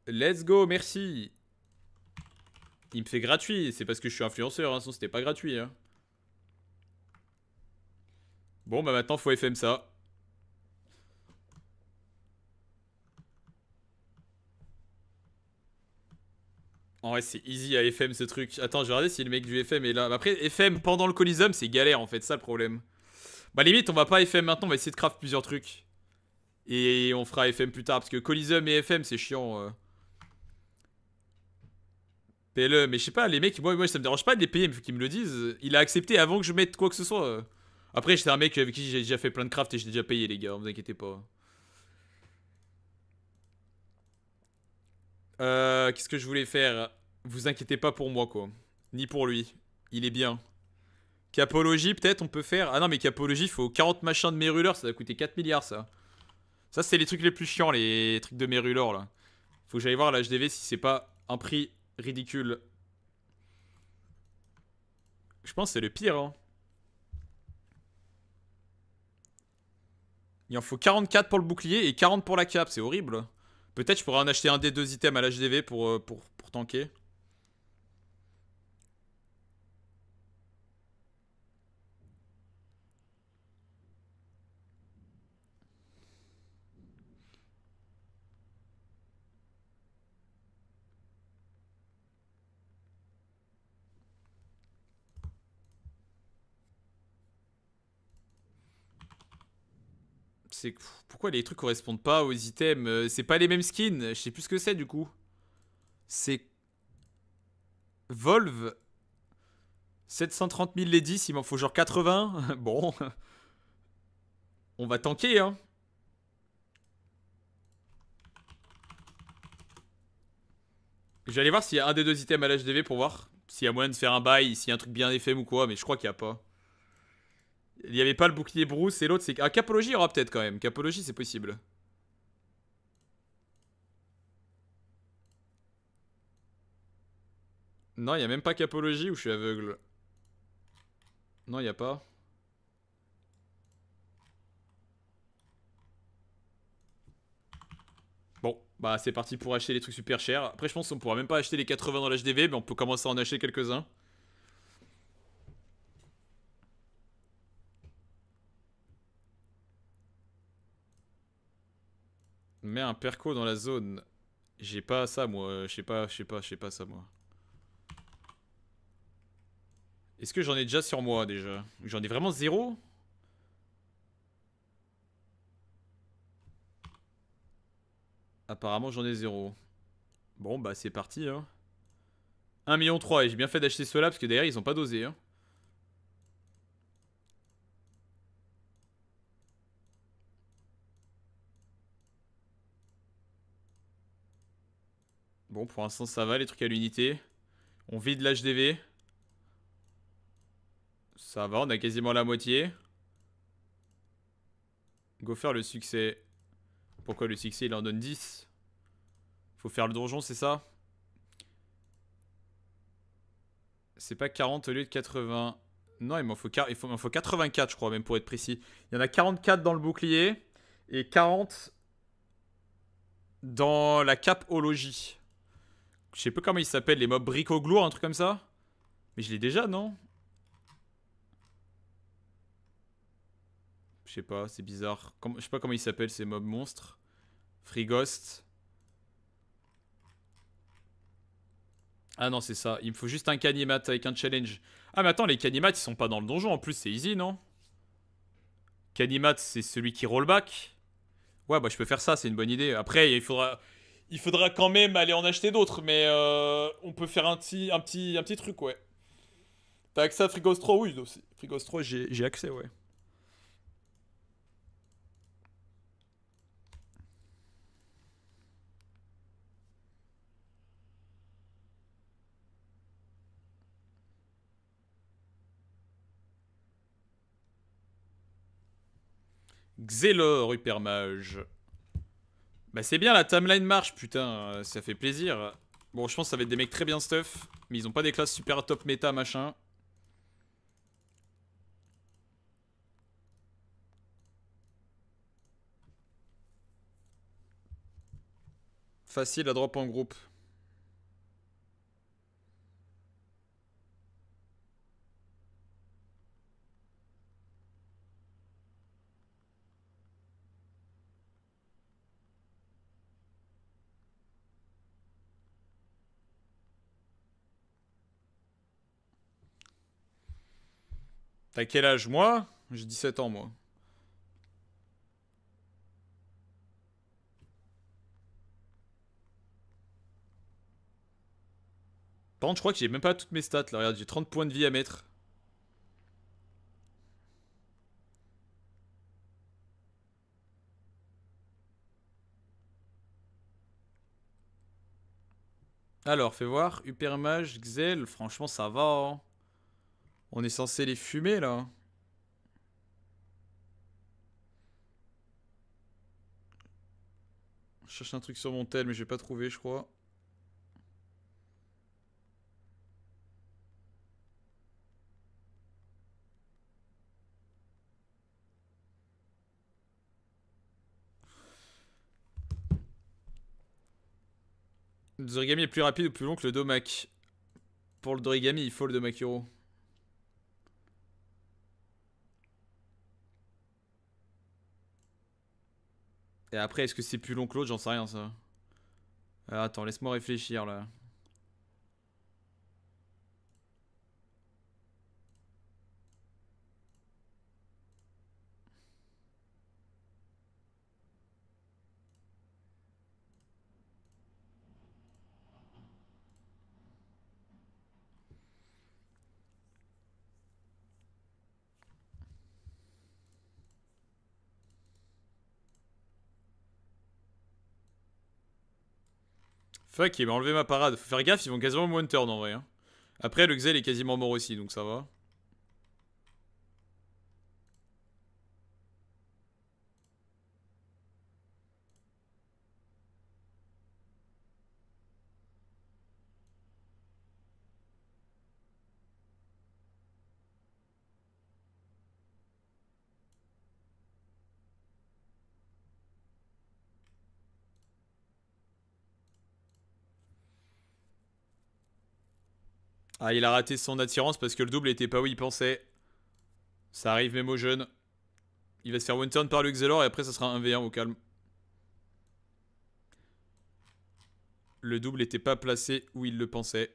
Let's go, merci. Il me fait gratuit. C'est parce que je suis influenceur, hein, sinon c'était pas gratuit. Hein. Bon, bah maintenant faut FM ça. En vrai, c'est easy à FM ce truc. Attends, je vais regarder si le mec du FM est là. Après, FM pendant le Coliseum, c'est galère en fait, ça le problème. Bah, limite, on va pas FM maintenant, on va essayer de craft plusieurs trucs. Et on fera FM plus tard, parce que Coliseum et FM, c'est chiant. Paye-le, mais je sais pas, les mecs, moi ça me dérange pas de les payer, mais faut qu'ils me le disent. Il a accepté avant que je mette quoi que ce soit. Après, j'étais un mec avec qui j'ai déjà fait plein de craft et j'ai déjà payé, les gars, vous inquiétez pas. Qu'est-ce que je voulais faire? Vous inquiétez pas pour moi, quoi. Ni pour lui. Il est bien. Capologie, peut-être, on peut faire. Ah non, mais Capologie, faut 40 machins de Méruleur, ça va coûter 4 milliards, ça. Ça, c'est les trucs les plus chiants, les trucs de Méruleur, là. Faut que j'aille voir l'HDV si c'est pas un prix ridicule. Je pense que c'est le pire, hein. Il en faut 44 pour le bouclier et 40 pour la cape, c'est horrible. Peut-être je pourrais en acheter un des deux items à l'HDV pour tanker. C'est pourquoi les trucs correspondent pas aux items? C'est pas les mêmes skins. Je sais plus ce que c'est du coup. C'est Volve 730 000 les 10, il m'en faut genre 80. Bon, on va tanker hein. Je vais aller voir s'il y a un des deux items à l'HDV pour voir s'il y a moyen de faire un bail, s'il y a un truc bien FM ou quoi, mais je crois qu'il y a pas. Il y avait pas le bouclier Bruce et l'autre c'est... Ah, Capologie il y aura peut-être quand même. Capologie c'est possible. Non, il y a même pas Capologie ou je suis aveugle. Non, il y a pas. Bon, bah c'est parti pour acheter les trucs super chers. Après, je pense qu'on pourra même pas acheter les 80 dans l'HDV, mais on peut commencer à en acheter quelques-uns. Mets un perco dans la zone. J'ai pas ça, moi. Je sais pas ça, moi. Est-ce que j'en ai déjà sur moi, déjà? J'en ai vraiment zéro? Apparemment, j'en ai zéro. Bon, bah c'est parti, hein. 1,3 million, et j'ai bien fait d'acheter ceux-là, parce que derrière, ils ont pas dosé, hein. Bon, pour l'instant, ça va, les trucs à l'unité. On vide l'HDV. Ça va, on a quasiment la moitié. Go faire le succès. Pourquoi le succès, il en donne 10? Faut faire le donjon, c'est ça? C'est pas 40 au lieu de 80. Non, il m'en faut 84, je crois, même pour être précis. Il y en a 44 dans le bouclier et 40 dans la capologie. Je sais pas comment ils s'appellent, les mobs bricoglour, un truc comme ça. Mais je l'ai déjà, non? Je sais pas, c'est bizarre. Je sais pas comment ils s'appellent ces mobs monstres. Free-ghost. Ah non, c'est ça. Il me faut juste un canimat avec un challenge. Ah mais attends, les canimats ils sont pas dans le donjon en plus, c'est easy, non? Canimat, c'est celui qui rollback. Ouais, bah je peux faire ça, c'est une bonne idée. Après, il faudra quand même aller en acheter d'autres, mais on peut faire un petit truc, ouais. T'as accès à Frigos 3? Oui, aussi. Frigos 3, j'ai accès, ouais. Xelor, hypermage. Bah c'est bien, la timeline marche, putain, ça fait plaisir. Bon, je pense que ça va être des mecs très bien stuff, mais ils ont pas des classes super top méta, machin. Facile à drop en groupe. T'as quel âge? Moi? J'ai 17 ans, moi. Par contre, je crois que j'ai même pas toutes mes stats là. Regarde, j'ai 30 points de vie à mettre. Alors, fais voir. Hypermage, Xel. Franchement, ça va, hein. On est censé les fumer là. Je cherche un truc sur mon tel, mais j'ai pas trouvé, je crois. Le Dorigami est plus rapide ou plus long que le Domak. Pour le Dorigami, il faut le Domakuro. Et après, est-ce que c'est plus long que l'autre? J'en sais rien, ça. Attends, laisse-moi réfléchir là. Fuck, il m'a enlevé ma parade. Faut faire gaffe, ils vont quasiment one turn en vrai, hein. Après, le Xel est quasiment mort aussi, donc ça va. Ah, il a raté son attirance parce que le double était pas où il pensait. Ça arrive même aux jeunes. Il va se faire one turn par le Xelor et après ça sera un V1 au calme. Le double était pas placé où il le pensait.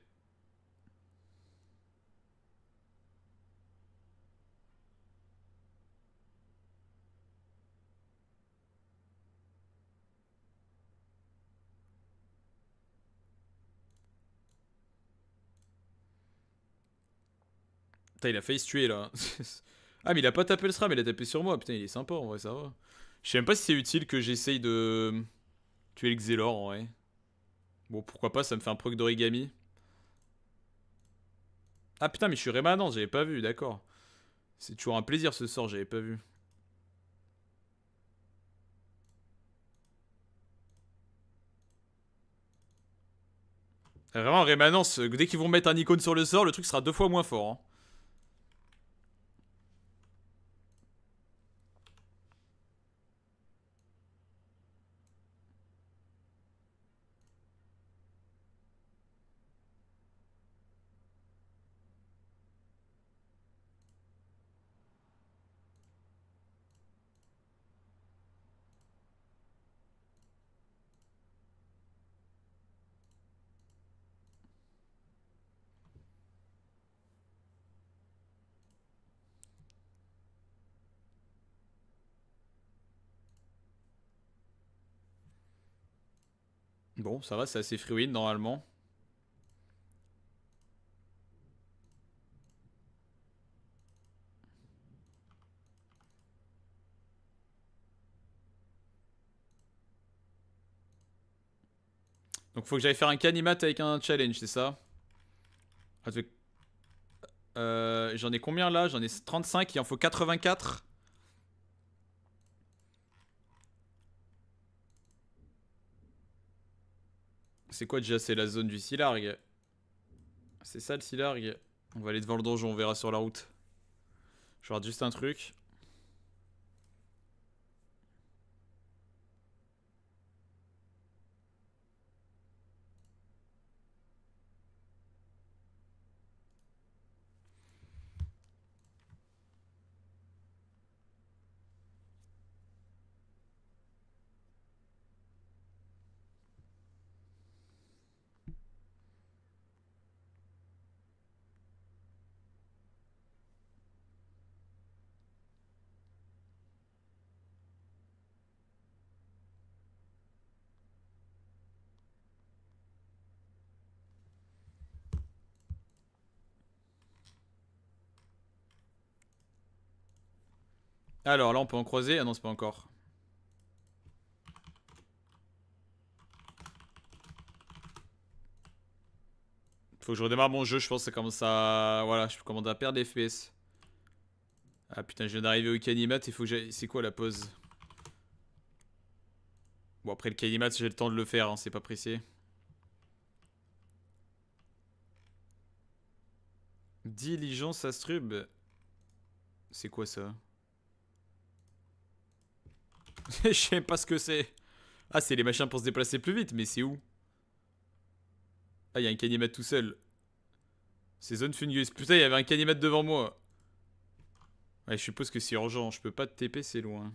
Putain, il a failli se tuer là. Ah, mais il a pas tapé le SRAM, il a tapé sur moi. Putain, il est sympa en vrai, ça va. Je sais même pas si c'est utile que j'essaye de tuer le Xelor en vrai. Bon, pourquoi pas, ça me fait un proc d'origami. Ah putain, mais je suis rémanent, j'avais pas vu, d'accord. C'est toujours un plaisir ce sort, j'avais pas vu. Vraiment, rémanence, dès qu'ils vont mettre un icône sur le sort, le truc sera 2 fois moins fort, hein. Bon, ça va, c'est assez free win normalement. Donc faut que j'aille faire un canimat avec un challenge, c'est ça? J'en ai combien là? J'en ai 35, il en faut 84. C'est quoi déjà? C'est la zone du Silargue. C'est ça le Silargue. On va aller devant le donjon, on verra sur la route. Je regarde juste un truc. Alors là on peut en croiser. Ah non c'est pas encore. Faut que je redémarre mon jeu, je pense que ça commence à... Voilà, je commence à perdre des FPS. Ah putain, je viens d'arriver au Canimat, il faut que j'aille... C'est quoi la pause? Bon après le Canimat j'ai le temps de le faire, hein, c'est pas pressé. Diligence Astrub. C'est quoi ça? Je sais pas ce que c'est. Ah c'est les machins pour se déplacer plus vite, mais c'est où? Ah y'a un Canimat tout seul. C'est zone fungus. Putain, il y avait un Canimat devant moi. Ouais, je suppose que c'est urgent. Je peux pas te TP, c'est loin.